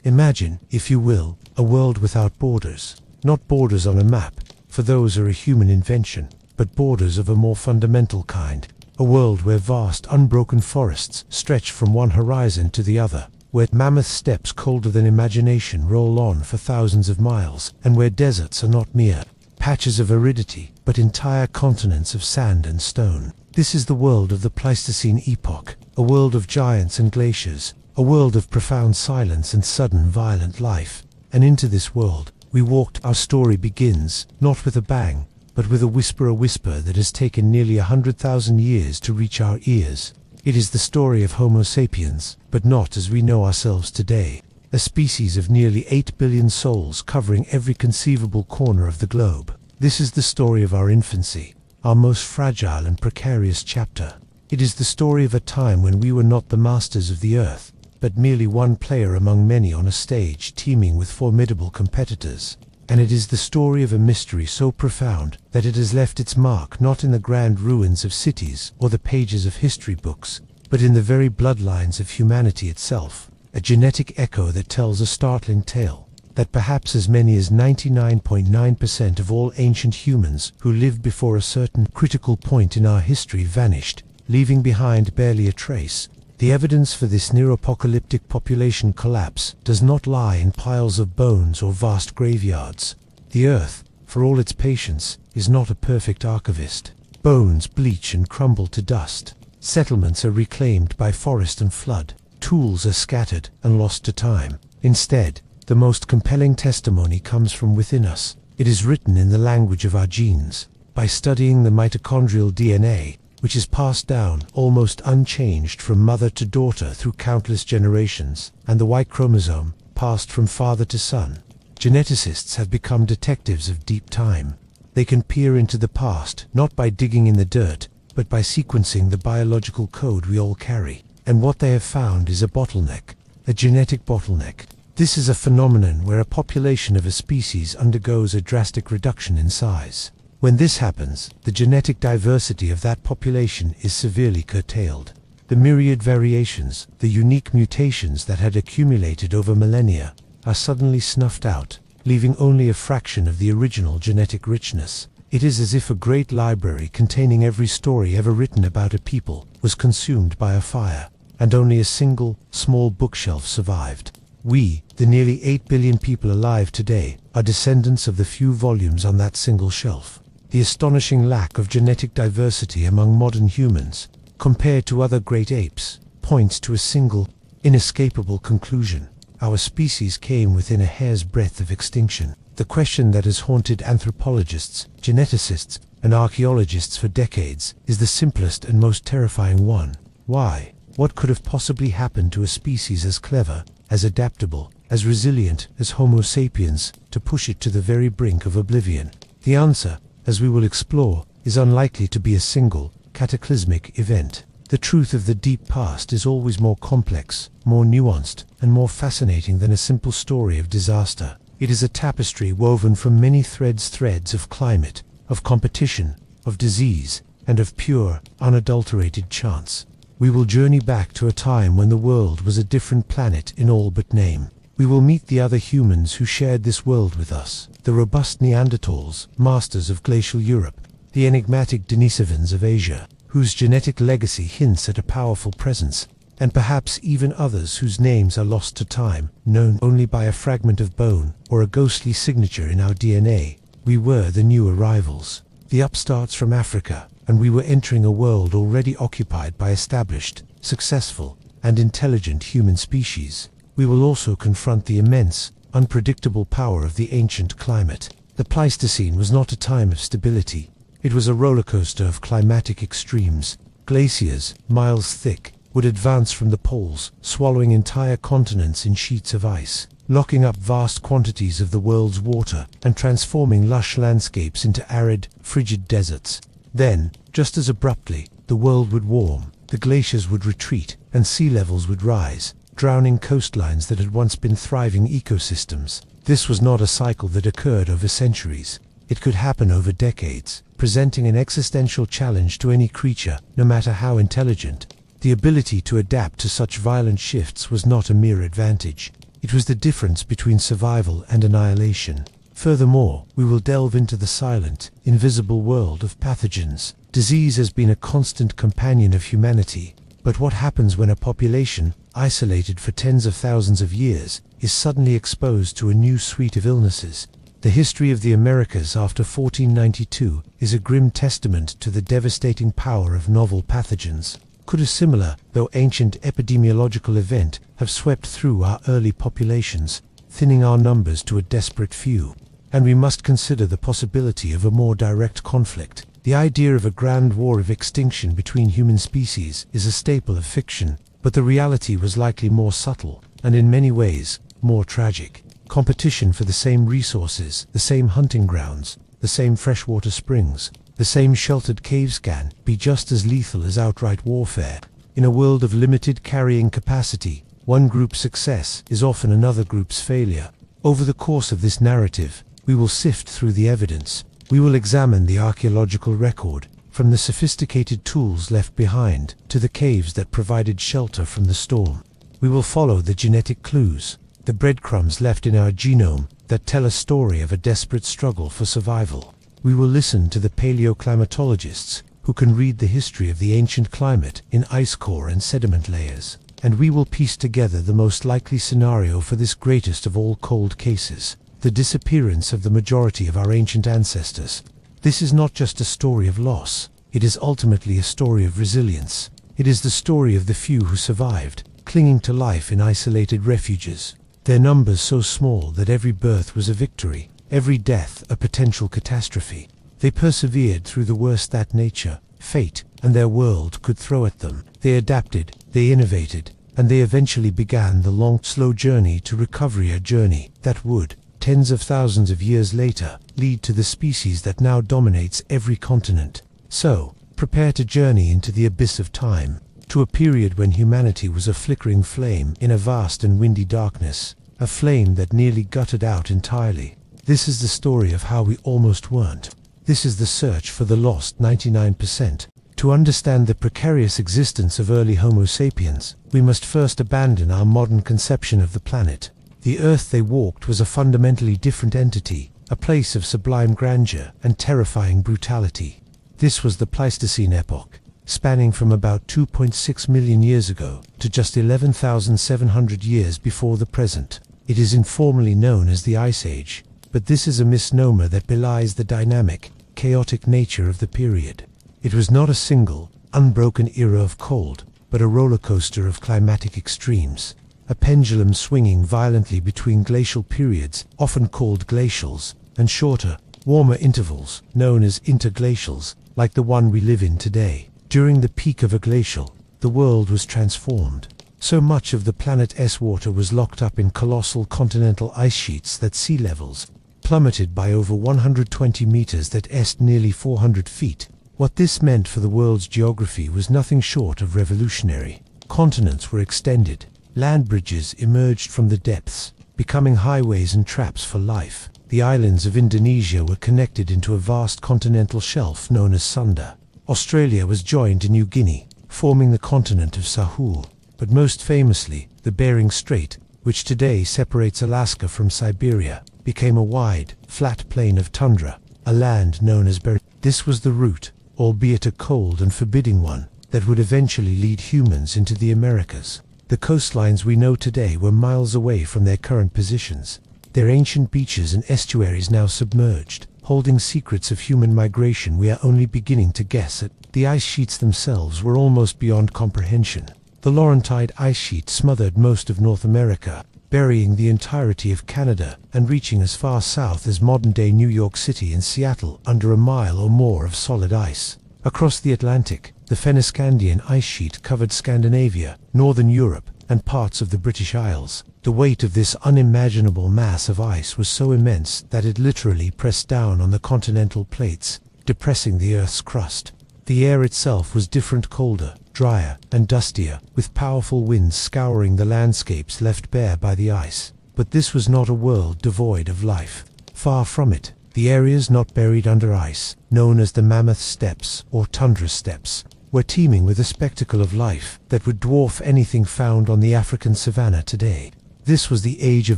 Imagine, if you will, a world without borders. Not borders on a map, for those are a human invention, but borders of a more fundamental kind. A world where vast, unbroken forests stretch from one horizon to the other, where mammoth steppes colder than imagination roll on for thousands of miles, and where deserts are not mere patches of aridity, but entire continents of sand and stone. This is the world of the Pleistocene epoch, a world of giants and glaciers, a world of profound silence and sudden violent life. And into this world we walked. Our story begins, not with a bang, but with a whisper that has taken nearly 100,000 years to reach our ears. It is the story of Homo sapiens, but not as we know ourselves today. A species of nearly 8 billion souls covering every conceivable corner of the globe. This is the story of our infancy, our most fragile and precarious chapter. It is the story of a time when we were not the masters of the earth, but merely one player among many on a stage teeming with formidable competitors. And it is the story of a mystery so profound that it has left its mark not in the grand ruins of cities or the pages of history books, but in the very bloodlines of humanity itself. A genetic echo that tells a startling tale, that perhaps as many as 99.9% of all ancient humans who lived before a certain critical point in our history vanished, leaving behind barely a trace. The evidence for this near-apocalyptic population collapse does not lie in piles of bones or vast graveyards. The earth, for all its patience, is not a perfect archivist. Bones bleach and crumble to dust. Settlements are reclaimed by forest and flood. Tools are scattered and lost to time. Instead, the most compelling testimony comes from within us. It is written in the language of our genes. By studying the mitochondrial DNA, which is passed down almost unchanged from mother to daughter through countless generations, and the Y chromosome, passed from father to son, geneticists have become detectives of deep time. They can peer into the past, not by digging in the dirt, but by sequencing the biological code we all carry. And what they have found is a bottleneck, a genetic bottleneck. This is a phenomenon where a population of a species undergoes a drastic reduction in size. When this happens, the genetic diversity of that population is severely curtailed. The myriad variations, the unique mutations that had accumulated over millennia, are suddenly snuffed out, leaving only a fraction of the original genetic richness. It is as if a great library containing every story ever written about a people was consumed by a fire, and only a single, small bookshelf survived. We, the nearly 8 billion people alive today, are descendants of the few volumes on that single shelf. The astonishing lack of genetic diversity among modern humans, compared to other great apes, points to a single, inescapable conclusion. Our species came within a hair's breadth of extinction. The question that has haunted anthropologists, geneticists, and archaeologists for decades is the simplest and most terrifying one. Why? What could have possibly happened to a species as clever, as adaptable, as resilient as Homo sapiens to push it to the very brink of oblivion? The answer, as we will explore, is unlikely to be a single, cataclysmic event. The truth of the deep past is always more complex, more nuanced, and more fascinating than a simple story of disaster. It is a tapestry woven from many threads of climate, of competition, of disease, and of pure, unadulterated chance. We will journey back to a time when the world was a different planet in all but name. We will meet the other humans who shared this world with us, the robust Neanderthals, masters of glacial Europe, the enigmatic Denisovans of Asia, whose genetic legacy hints at a powerful presence, and perhaps even others whose names are lost to time, known only by a fragment of bone or a ghostly signature in our DNA. We were the new arrivals, the upstarts from Africa, and we were entering a world already occupied by established, successful, and intelligent human species. We will also confront the immense, unpredictable power of the ancient climate. The Pleistocene was not a time of stability. It was a rollercoaster of climatic extremes. Glaciers, miles thick, would advance from the poles, swallowing entire continents in sheets of ice, locking up vast quantities of the world's water, and transforming lush landscapes into arid, frigid deserts. Then, just as abruptly, the world would warm, the glaciers would retreat, and sea levels would rise, drowning coastlines that had once been thriving ecosystems. This was not a cycle that occurred over centuries. It could happen over decades, presenting an existential challenge to any creature, no matter how intelligent. The ability to adapt to such violent shifts was not a mere advantage. It was the difference between survival and annihilation. Furthermore, we will delve into the silent, invisible world of pathogens. Disease has been a constant companion of humanity, but what happens when a population, isolated for tens of thousands of years, is suddenly exposed to a new suite of illnesses? The history of the Americas after 1492 is a grim testament to the devastating power of novel pathogens. Could a similar, though ancient epidemiological event have swept through our early populations, thinning our numbers to a desperate few? And we must consider the possibility of a more direct conflict. The idea of a grand war of extinction between human species is a staple of fiction, but the reality was likely more subtle, and in many ways, more tragic. Competition for the same resources, the same hunting grounds, the same freshwater springs, the same sheltered caves can be just as lethal as outright warfare. In a world of limited carrying capacity, one group's success is often another group's failure. Over the course of this narrative, we will sift through the evidence. We will examine the archaeological record, from the sophisticated tools left behind to the caves that provided shelter from the storm. We will follow the genetic clues, the breadcrumbs left in our genome that tell a story of a desperate struggle for survival. We will listen to the paleoclimatologists who can read the history of the ancient climate in ice core and sediment layers. And we will piece together the most likely scenario for this greatest of all cold cases, the disappearance of the majority of our ancient ancestors. This is not just a story of loss, it is ultimately a story of resilience. It is the story of the few who survived, clinging to life in isolated refuges. Their numbers so small that every birth was a victory, every death a potential catastrophe. They persevered through the worst that nature, fate, and their world could throw at them. They adapted, they innovated, and they eventually began the long, slow journey to recovery, a journey that would, tens of thousands of years later, lead to the species that now dominates every continent. So, prepare to journey into the abyss of time, to a period when humanity was a flickering flame in a vast and windy darkness, a flame that nearly guttered out entirely. This is the story of how we almost weren't. This is the search for the lost 99%. To understand the precarious existence of early Homo sapiens, we must first abandon our modern conception of the planet. The Earth they walked was a fundamentally different entity, a place of sublime grandeur and terrifying brutality. This was the Pleistocene epoch, spanning from about 2.6 million years ago to just 11,700 years before the present. It is informally known as the Ice Age, but this is a misnomer that belies the dynamic, chaotic nature of the period. It was not a single, unbroken era of cold, but a roller coaster of climatic extremes. A pendulum swinging violently between glacial periods, often called glacials, and shorter, warmer intervals, known as interglacials, like the one we live in today. During the peak of a glacial, the world was transformed. So much of the planet's water was locked up in colossal continental ice sheets that sea levels plummeted by over 120 meters, that est nearly 400 feet. What this meant for the world's geography was nothing short of revolutionary. Continents were extended. Land bridges emerged from the depths, becoming highways and traps for life. The islands of Indonesia were connected into a vast continental shelf known as Sunda. Australia was joined to New Guinea, forming the continent of Sahul. But most famously, the Bering Strait, which today separates Alaska from Siberia, became a wide, flat plain of tundra, a land known as Bering. This was the route, albeit a cold and forbidding one, that would eventually lead humans into the Americas. The coastlines we know today were miles away from their current positions, their ancient beaches and estuaries now submerged, holding secrets of human migration we are only beginning to guess at. The ice sheets themselves were almost beyond comprehension. The Laurentide ice sheet smothered most of North America, burying the entirety of Canada and reaching as far south as modern-day New York City and Seattle under a mile or more of solid ice. Across the Atlantic, the Fennoscandian ice sheet covered Scandinavia, northern Europe, and parts of the British Isles. The weight of this unimaginable mass of ice was so immense that it literally pressed down on the continental plates, depressing the Earth's crust. The air itself was different, colder, drier, and dustier, with powerful winds scouring the landscapes left bare by the ice. But this was not a world devoid of life. Far from it. The areas not buried under ice, known as the Mammoth Steppes or Tundra Steppes, were teeming with a spectacle of life that would dwarf anything found on the African savanna today. This was the age of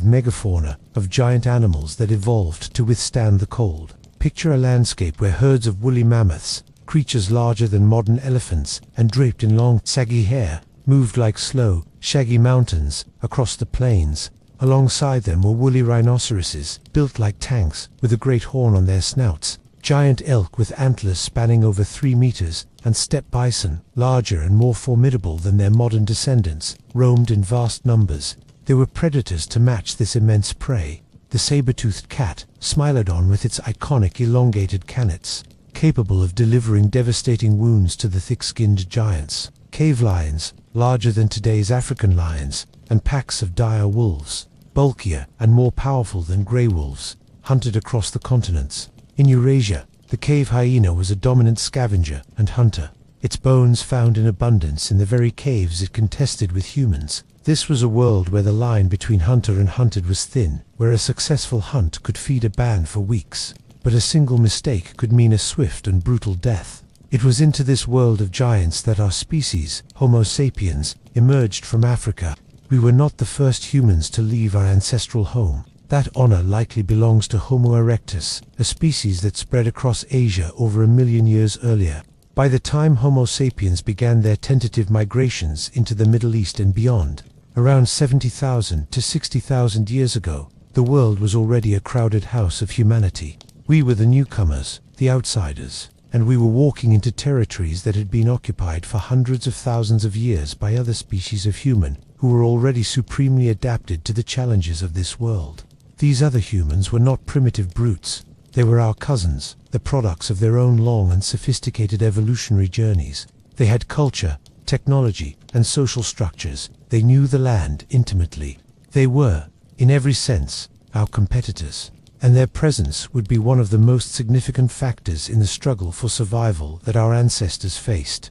megafauna, of giant animals that evolved to withstand the cold. Picture a landscape where herds of woolly mammoths, creatures larger than modern elephants and draped in long, saggy hair, moved like slow, shaggy mountains across the plains. Alongside them were woolly rhinoceroses, built like tanks, with a great horn on their snouts, giant elk with antlers spanning over 3 meters, and steppe bison, larger and more formidable than their modern descendants, roamed in vast numbers. There were predators to match this immense prey. The saber-toothed cat, Smilodon with its iconic elongated canets, capable of delivering devastating wounds to the thick-skinned giants. Cave lions, larger than today's African lions, and packs of dire wolves, bulkier and more powerful than grey wolves, hunted across the continents. In Eurasia, the cave hyena was a dominant scavenger and hunter, its bones found in abundance in the very caves it contested with humans. This was a world where the line between hunter and hunted was thin, where a successful hunt could feed a band for weeks, but a single mistake could mean a swift and brutal death. It was into this world of giants that our species, Homo sapiens, emerged from Africa. We were not the first humans to leave our ancestral home. That honor likely belongs to Homo erectus, a species that spread across Asia over 1 million years earlier. By the time Homo sapiens began their tentative migrations into the Middle East and beyond, around 70,000 to 60,000 years ago, the world was already a crowded house of humanity. We were the newcomers, the outsiders, and we were walking into territories that had been occupied for hundreds of thousands of years by other species of human who were already supremely adapted to the challenges of this world. These other humans were not primitive brutes. They were our cousins, the products of their own long and sophisticated evolutionary journeys. They had culture, technology, and social structures. They knew the land intimately. They were, in every sense, our competitors, and their presence would be one of the most significant factors in the struggle for survival that our ancestors faced.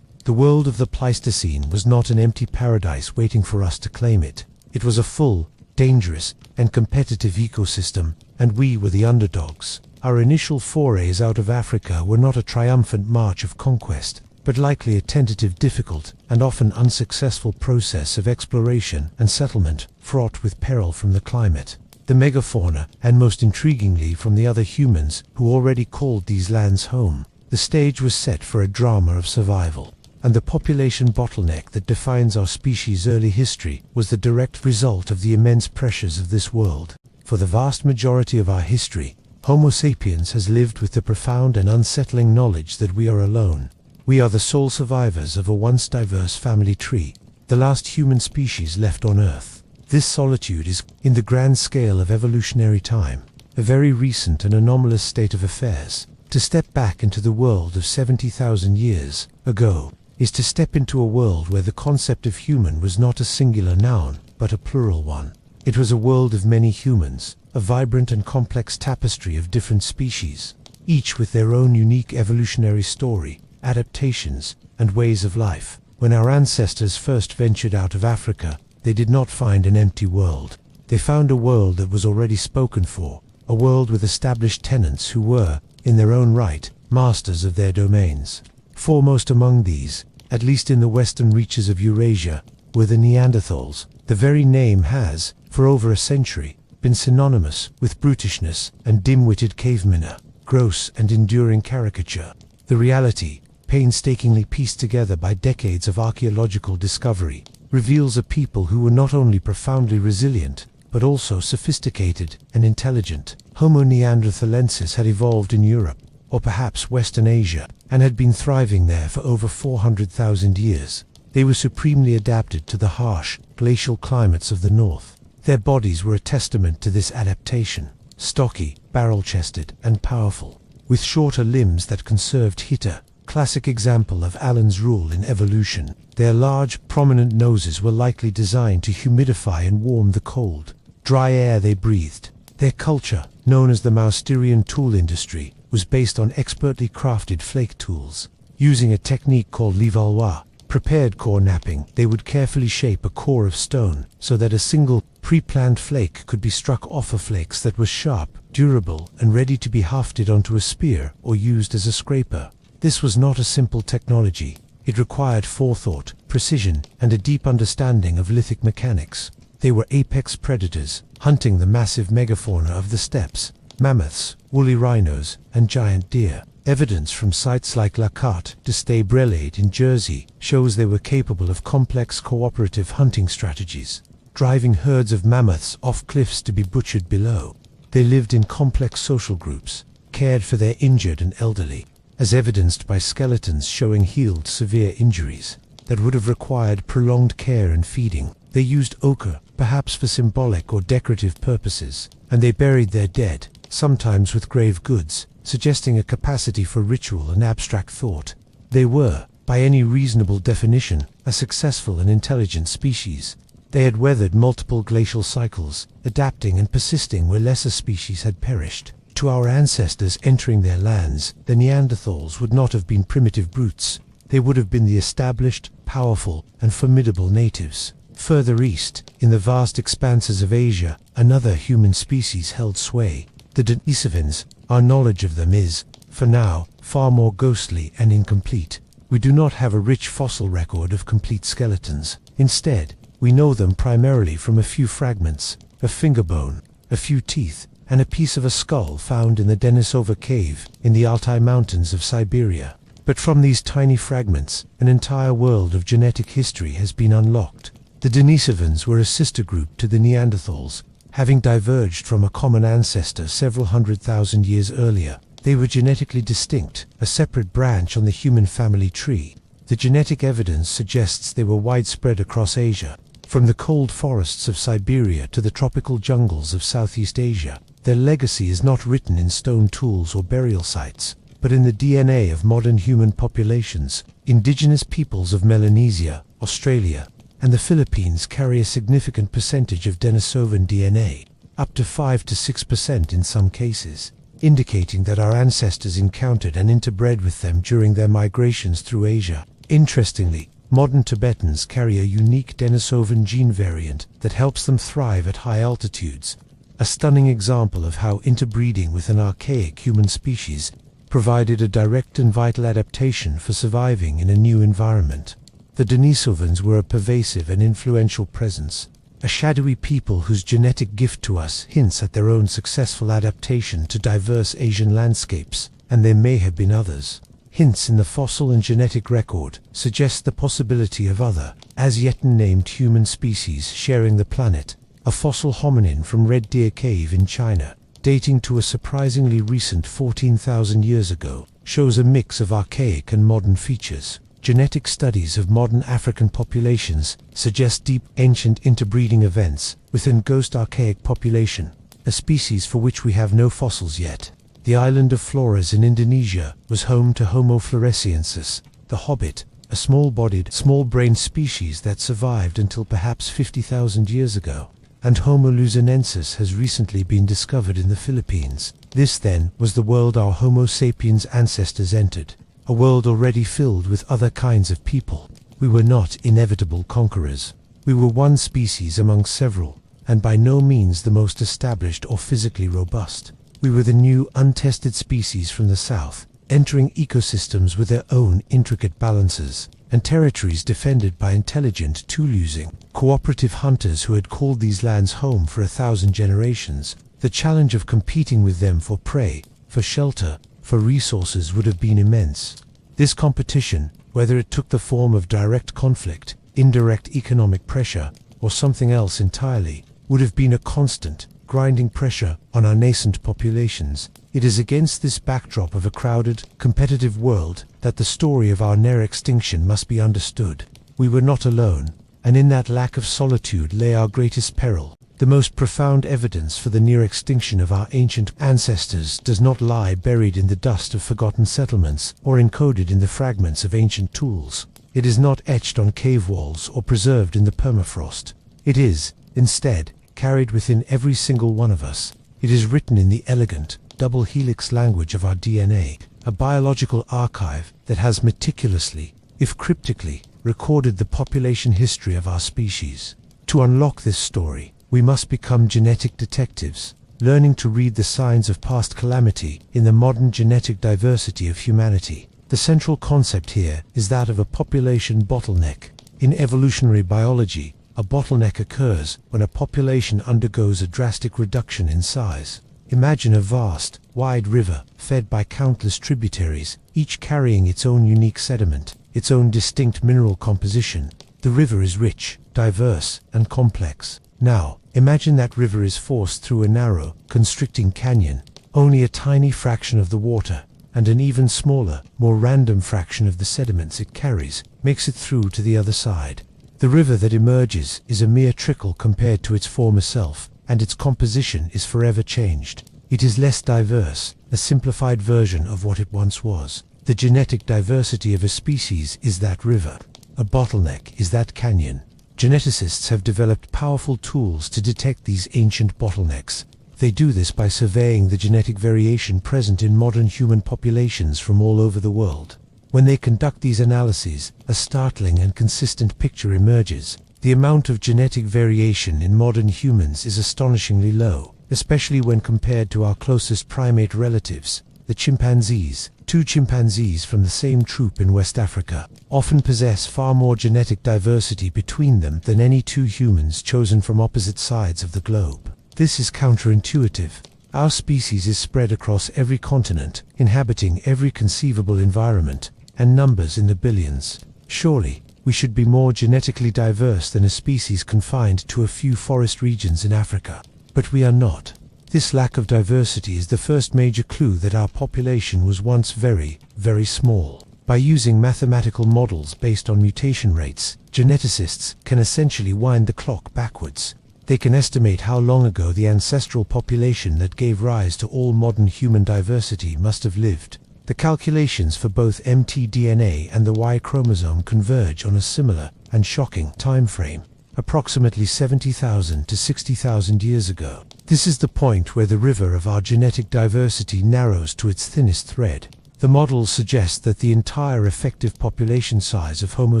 The world of the Pleistocene was not an empty paradise waiting for us to claim it. It was a full, dangerous, and competitive ecosystem, and we were the underdogs. Our initial forays out of Africa were not a triumphant march of conquest, but likely a tentative, difficult, and often unsuccessful process of exploration and settlement, fraught with peril from the climate, the megafauna, and most intriguingly from the other humans who already called these lands home. The stage was set for a drama of survival, and the population bottleneck that defines our species' early history was the direct result of the immense pressures of this world. For the vast majority of our history, Homo sapiens has lived with the profound and unsettling knowledge that we are alone. We are the sole survivors of a once diverse family tree, the last human species left on Earth. This solitude is, in the grand scale of evolutionary time, a very recent and anomalous state of affairs. To step back into the world of 70,000 years ago is to step into a world where the concept of human was not a singular noun, but a plural one. It was a world of many humans, a vibrant and complex tapestry of different species, each with their own unique evolutionary story, adaptations, and ways of life. When our ancestors first ventured out of Africa, they did not find an empty world. They found a world that was already spoken for, a world with established tenants who were, in their own right, masters of their domains. Foremost among these, at least in the western reaches of Eurasia, were the Neanderthals. The very name has, for over a century, been synonymous with brutishness and dim-witted cavemen, gross and enduring caricature. The reality, painstakingly pieced together by decades of archaeological discovery, reveals a people who were not only profoundly resilient, but also sophisticated and intelligent. Homo neanderthalensis had evolved in Europe, or perhaps Western Asia, and had been thriving there for over 400,000 years. They were supremely adapted to the harsh, glacial climates of the north. Their bodies were a testament to this adaptation, stocky, barrel-chested, and powerful, with shorter limbs that conserved heat. Classic example of Allen's rule in evolution. Their large, prominent noses were likely designed to humidify and warm the cold, dry air they breathed. Their culture, known as the Mousterian tool industry, was based on expertly crafted flake tools. Using a technique called Levallois, prepared core napping, they would carefully shape a core of stone so that a single, pre-planned flake could be struck off of flakes that were sharp, durable, and ready to be hafted onto a spear or used as a scraper. This was not a simple technology. It required forethought, precision, and a deep understanding of lithic mechanics. They were apex predators, hunting the massive megafauna of the steppes, mammoths, woolly rhinos, and giant deer. Evidence from sites like La Carte de Brelade in Jersey shows they were capable of complex cooperative hunting strategies, driving herds of mammoths off cliffs to be butchered below. They lived in complex social groups, cared for their injured and elderly, as evidenced by skeletons showing healed severe injuries that would have required prolonged care and feeding. They used ochre, perhaps for symbolic or decorative purposes, and they buried their dead, sometimes with grave goods, suggesting a capacity for ritual and abstract thought. They were, by any reasonable definition, a successful and intelligent species. They had weathered multiple glacial cycles, adapting and persisting where lesser species had perished. To our ancestors entering their lands, the Neanderthals would not have been primitive brutes. They would have been the established, powerful, and formidable natives. Further east, in the vast expanses of Asia, another human species held sway. The Denisovans. Our knowledge of them is, for now, far more ghostly and incomplete. We do not have a rich fossil record of complete skeletons. Instead, we know them primarily from a few fragments, a finger bone, a few teeth, and a piece of a skull found in the Denisova cave in the Altai Mountains of Siberia. But from these tiny fragments, an entire world of genetic history has been unlocked. The Denisovans were a sister group to the Neanderthals, having diverged from a common ancestor several 100,000 years earlier. They were genetically distinct, a separate branch on the human family tree. The genetic evidence suggests they were widespread across Asia, from the cold forests of Siberia to the tropical jungles of Southeast Asia. Their legacy is not written in stone tools or burial sites, but in the DNA of modern human populations. Indigenous peoples of Melanesia, Australia, and the Philippines carry a significant percentage of Denisovan DNA, up to 5 to 6% in some cases, indicating that our ancestors encountered and interbred with them during their migrations through Asia. Interestingly, modern Tibetans carry a unique Denisovan gene variant that helps them thrive at high altitudes, a stunning example of how interbreeding with an archaic human species provided a direct and vital adaptation for surviving in a new environment. The Denisovans were a pervasive and influential presence, a shadowy people whose genetic gift to us hints at their own successful adaptation to diverse Asian landscapes, and there may have been others. Hints in the fossil and genetic record suggest the possibility of other, as yet unnamed human species sharing the planet. A fossil hominin from Red Deer Cave in China, dating to a surprisingly recent 14,000 years ago, shows a mix of archaic and modern features. Genetic studies of modern African populations suggest deep, ancient interbreeding events within ghost archaic population, a species for which we have no fossils yet. The island of Flores in Indonesia was home to Homo floresiensis, the hobbit, a small-bodied, small-brained species that survived until perhaps 50,000 years ago. And Homo luzonensis has recently been discovered in the Philippines. This, then, was the world our Homo sapiens ancestors entered. A world already filled with other kinds of people. We were not inevitable conquerors. We were one species among several, and by no means the most established or physically robust. We were the new, untested species from the south, entering ecosystems with their own intricate balances, and territories defended by intelligent, tool-using, cooperative hunters who had called these lands home for 1,000 generations. The challenge of competing with them for prey, for shelter, for resources would have been immense. This competition, whether it took the form of direct conflict, indirect economic pressure, or something else entirely, would have been a constant, grinding pressure on our nascent populations. It is against this backdrop of a crowded, competitive world that the story of our near extinction must be understood. We were not alone, and in that lack of solitude lay our greatest peril. The most profound evidence for the near extinction of our ancient ancestors does not lie buried in the dust of forgotten settlements or encoded in the fragments of ancient tools. It is not etched on cave walls or preserved in the permafrost. It is, instead, carried within every single one of us. It is written in the elegant, double helix language of our DNA, a biological archive that has meticulously, if cryptically, recorded the population history of our species. To unlock this story, we must become genetic detectives, learning to read the signs of past calamity in the modern genetic diversity of humanity. The central concept here is that of a population bottleneck. In evolutionary biology, A bottleneck occurs when a population undergoes a drastic reduction in size. Imagine a vast, wide river fed by countless tributaries, each carrying its own unique sediment, its own distinct mineral composition. The river is rich, diverse, and complex. Now, imagine that river is forced through a narrow, constricting canyon. Only a tiny fraction of the water, and an even smaller, more random fraction of the sediments it carries, makes it through to the other side. The river that emerges is a mere trickle compared to its former self, and its composition is forever changed. It is less diverse, a simplified version of what it once was. The genetic diversity of a species is that river. A bottleneck is that canyon. Geneticists have developed powerful tools to detect these ancient bottlenecks. They do this by surveying the genetic variation present in modern human populations from all over the world. When they conduct these analyses, a startling and consistent picture emerges. The amount of genetic variation in modern humans is astonishingly low, especially when compared to our closest primate relatives, the chimpanzees. Two chimpanzees from the same troop in West Africa often possess far more genetic diversity between them than any two humans chosen from opposite sides of the globe. This is counterintuitive. Our species is spread across every continent, inhabiting every conceivable environment, and numbers in the billions. Surely, we should be more genetically diverse than a species confined to a few forest regions in Africa. But we are not. This lack of diversity is the first major clue that our population was once very, very small. By using mathematical models based on mutation rates, geneticists can essentially wind the clock backwards. They can estimate how long ago the ancestral population that gave rise to all modern human diversity must have lived. The calculations for both mtDNA and the Y chromosome converge on a similar and shocking time frame, approximately 70,000 to 60,000 years ago. This is the point where the river of our genetic diversity narrows to its thinnest thread. The models suggest that the entire effective population size of Homo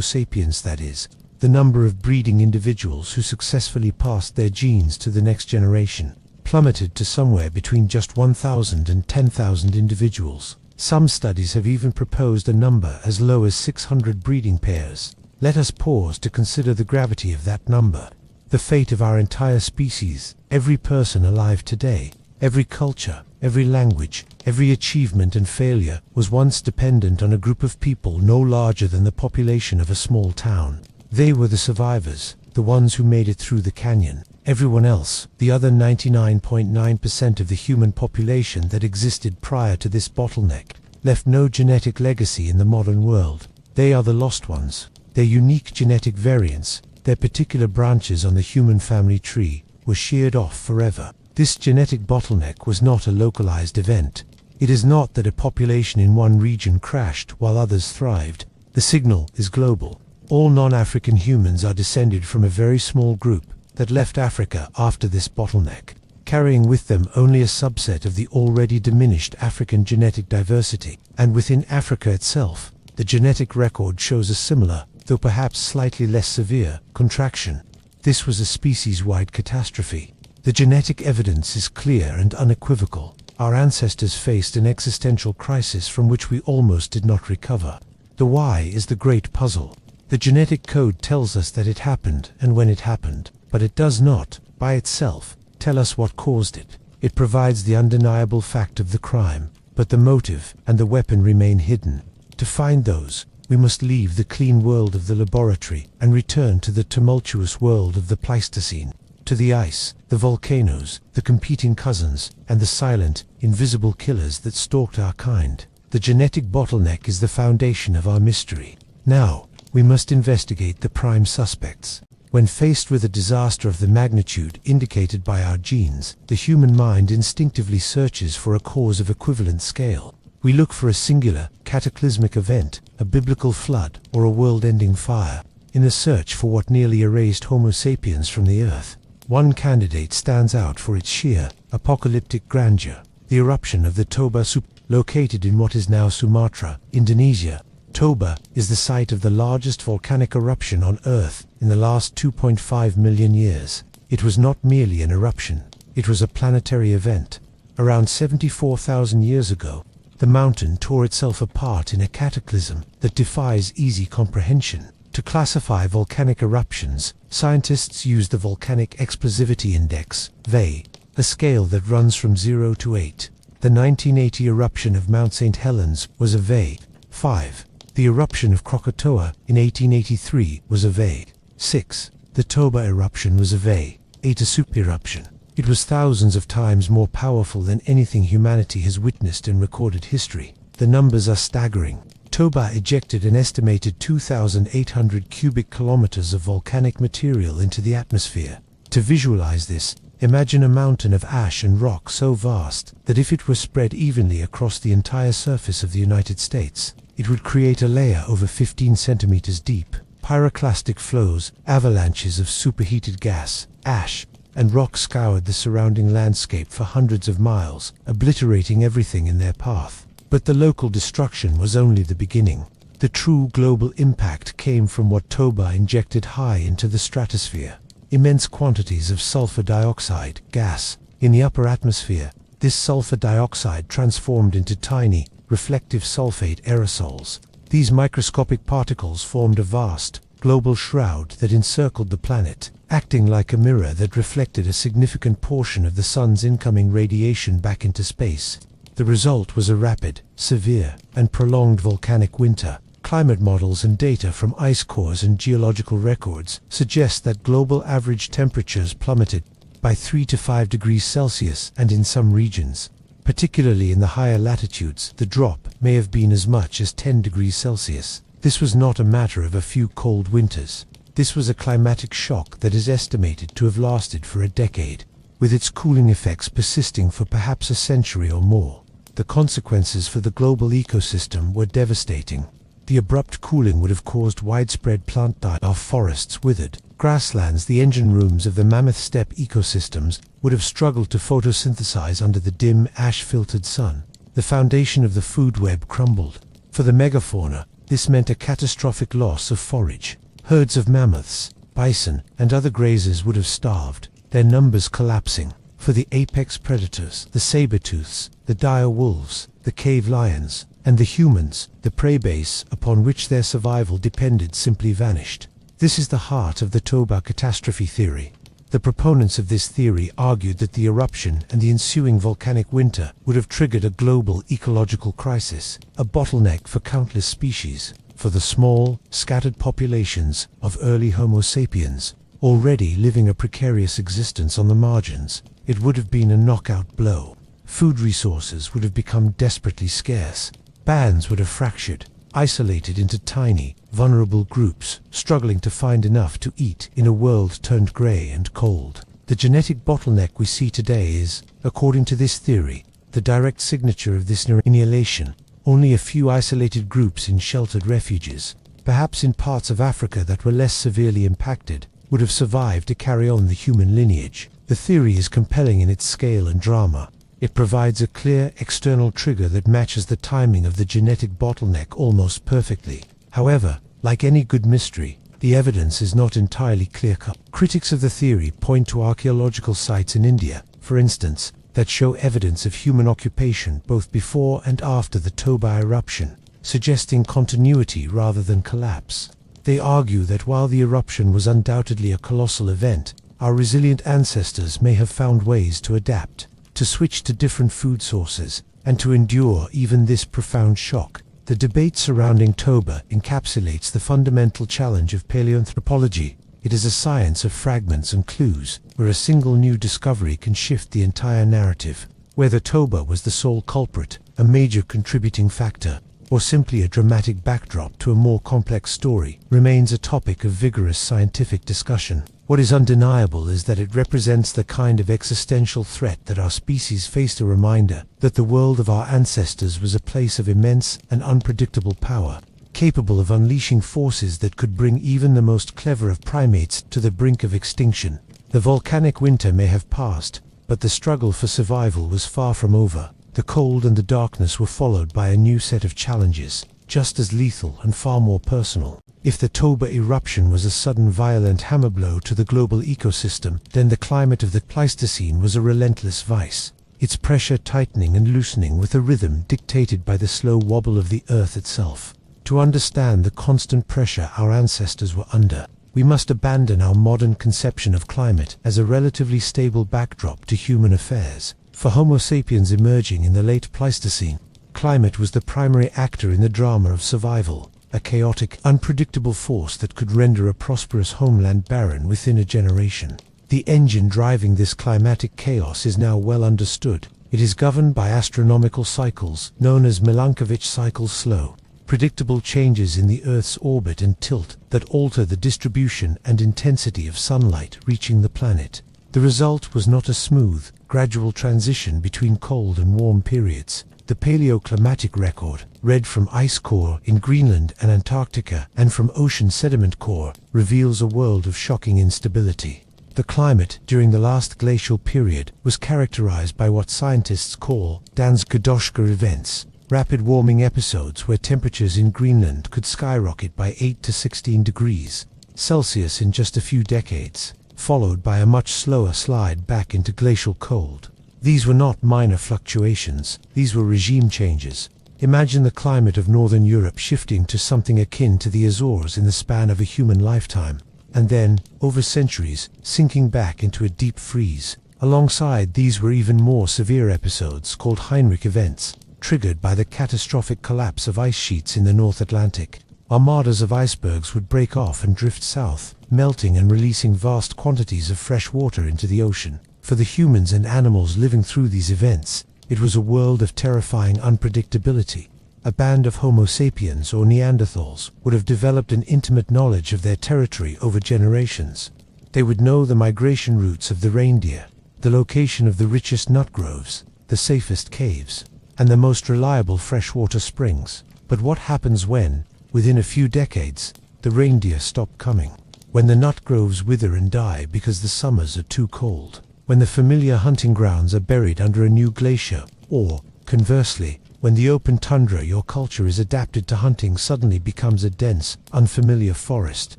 sapiens, that is, the number of breeding individuals who successfully passed their genes to the next generation, plummeted to somewhere between just 1,000 and 10,000 individuals. Some studies have even proposed a number as low as 600 breeding pairs. Let us pause to consider the gravity of that number. The fate of our entire species, every person alive today, every culture, every language, every achievement and failure was once dependent on a group of people no larger than the population of a small town. They were the survivors, the ones who made it through the canyon. Everyone else, the other 99.9% of the human population that existed prior to this bottleneck, left no genetic legacy in the modern world. They are the lost ones. Their unique genetic variants, their particular branches on the human family tree, were sheared off forever. This genetic bottleneck was not a localized event. It is not that a population in one region crashed while others thrived. The signal is global. All non-African humans are descended from a very small group that left Africa after this bottleneck, carrying with them only a subset of the already diminished African genetic diversity. And within Africa itself, the genetic record shows a similar, though perhaps slightly less severe, contraction. This was a species-wide catastrophe. The genetic evidence is clear and unequivocal. Our ancestors faced an existential crisis from which we almost did not recover. The why is the great puzzle. The genetic code tells us that it happened and when it happened, but it does not, by itself, tell us what caused it. It provides the undeniable fact of the crime, but the motive and the weapon remain hidden. To find those, we must leave the clean world of the laboratory and return to the tumultuous world of the Pleistocene, to the ice, the volcanoes, the competing cousins, and the silent, invisible killers that stalked our kind. The genetic bottleneck is the foundation of our mystery. Now, we must investigate the prime suspects. When faced with a disaster of the magnitude indicated by our genes, the human mind instinctively searches for a cause of equivalent scale. We look for a singular, cataclysmic event, a biblical flood, or a world-ending fire, in the search for what nearly erased Homo sapiens from the earth. One candidate stands out for its sheer, apocalyptic grandeur: the eruption of the Toba located in what is now Sumatra, Indonesia. Toba is the site of the largest volcanic eruption on Earth in the last 2.5 million years. It was not merely an eruption, it was a planetary event. Around 74,000 years ago, the mountain tore itself apart in a cataclysm that defies easy comprehension. To classify volcanic eruptions, scientists use the Volcanic Explosivity Index, VE, a scale that runs from 0 to 8. The 1980 eruption of Mount St. Helens was a VE 5. The eruption of Krakatoa in 1883 was a VE 6. The Toba eruption was a VE 8, a super eruption. It was thousands of times more powerful than anything humanity has witnessed in recorded history. The numbers are staggering. Toba ejected an estimated 2,800 cubic kilometers of volcanic material into the atmosphere. To visualize this, imagine a mountain of ash and rock so vast that if it were spread evenly across the entire surface of the United States, it would create a layer over 15 centimeters deep. Pyroclastic flows, avalanches of superheated gas, ash, and rock scoured the surrounding landscape for hundreds of miles, obliterating everything in their path. But the local destruction was only the beginning. The true global impact came from what Toba injected high into the stratosphere. Immense quantities of sulfur dioxide, gas, in the upper atmosphere. This sulfur dioxide transformed into tiny, reflective sulfate aerosols. These microscopic particles formed a vast, global shroud that encircled the planet, acting like a mirror that reflected a significant portion of the sun's incoming radiation back into space. The result was a rapid, severe, and prolonged volcanic winter. Climate models and data from ice cores and geological records suggest that global average temperatures plummeted by 3 to 5 degrees Celsius, and in some regions, particularly in the higher latitudes, the drop may have been as much as 10 degrees Celsius. This was not a matter of a few cold winters. This was a climatic shock that is estimated to have lasted for a decade, with its cooling effects persisting for perhaps a century or more. The consequences for the global ecosystem were devastating. The abrupt cooling would have caused widespread plant die off, forests withered, grasslands, the engine rooms of the mammoth steppe ecosystems would have struggled to photosynthesize under the dim, ash-filtered sun. The foundation of the food web crumbled. For the megafauna, this meant a catastrophic loss of forage. Herds of mammoths, bison, and other grazers would have starved, their numbers collapsing. For the apex predators, the saber-tooths, the dire wolves, the cave lions, and the humans, the prey base upon which their survival depended simply vanished. This is the heart of the Toba catastrophe theory. The proponents of this theory argued that the eruption and the ensuing volcanic winter would have triggered a global ecological crisis, a bottleneck for countless species. For the small, scattered populations of early Homo sapiens, already living a precarious existence on the margins, it would have been a knockout blow. Food resources would have become desperately scarce. Bands would have fractured, isolated into tiny, vulnerable groups, struggling to find enough to eat in a world turned grey and cold. The genetic bottleneck we see today is, according to this theory, the direct signature of this annihilation. Only a few isolated groups in sheltered refuges, perhaps in parts of Africa that were less severely impacted, would have survived to carry on the human lineage. The theory is compelling in its scale and drama. It provides a clear external trigger that matches the timing of the genetic bottleneck almost perfectly. However, like any good mystery, the evidence is not entirely clear-cut. Critics of the theory point to archaeological sites in India, for instance, that show evidence of human occupation both before and after the Toba eruption, suggesting continuity rather than collapse. They argue that while the eruption was undoubtedly a colossal event, our resilient ancestors may have found ways to adapt, to switch to different food sources, and to endure even this profound shock. The debate surrounding Toba encapsulates the fundamental challenge of paleoanthropology. It is a science of fragments and clues, where a single new discovery can shift the entire narrative. Whether Toba was the sole culprit, a major contributing factor, or simply a dramatic backdrop to a more complex story, remains a topic of vigorous scientific discussion. What is undeniable is that it represents the kind of existential threat that our species faced, a reminder that the world of our ancestors was a place of immense and unpredictable power, capable of unleashing forces that could bring even the most clever of primates to the brink of extinction. The volcanic winter may have passed, but the struggle for survival was far from over. The cold and the darkness were followed by a new set of challenges, just as lethal and far more personal. If the Toba eruption was a sudden violent hammer blow to the global ecosystem, then the climate of the Pleistocene was a relentless vice, its pressure tightening and loosening with a rhythm dictated by the slow wobble of the Earth itself. To understand the constant pressure our ancestors were under, we must abandon our modern conception of climate as a relatively stable backdrop to human affairs. For Homo sapiens emerging in the late Pleistocene, climate was the primary actor in the drama of survival, a chaotic, unpredictable force that could render a prosperous homeland barren within a generation. The engine driving this climatic chaos is now well understood. It is governed by astronomical cycles, known as Milankovitch cycles, slow, predictable changes in the Earth's orbit and tilt that alter the distribution and intensity of sunlight reaching the planet. The result was not a smooth, gradual transition between cold and warm periods. The paleoclimatic record, read from ice core in Greenland and Antarctica and from ocean sediment core, reveals a world of shocking instability. The climate during the last glacial period was characterized by what scientists call Dansk-Kadoshka events, rapid warming episodes where temperatures in Greenland could skyrocket by 8 to 16 degrees Celsius in just a few decades, followed by a much slower slide back into glacial cold. These were not minor fluctuations, these were regime changes. Imagine the climate of Northern Europe shifting to something akin to the Azores in the span of a human lifetime, and then, over centuries, sinking back into a deep freeze. Alongside these were even more severe episodes called Heinrich events, triggered by the catastrophic collapse of ice sheets in the North Atlantic. Armadas of icebergs would break off and drift south, melting and releasing vast quantities of fresh water into the ocean. For the humans and animals living through these events, it was a world of terrifying unpredictability. A band of Homo sapiens or Neanderthals would have developed an intimate knowledge of their territory over generations. They would know the migration routes of the reindeer, the location of the richest nut groves, the safest caves, and the most reliable freshwater springs. But what happens when, within a few decades, the reindeer stop coming? When the nut groves wither and die because the summers are too cold? When the familiar hunting grounds are buried under a new glacier? Or, conversely, when the open tundra your culture is adapted to hunting suddenly becomes a dense, unfamiliar forest?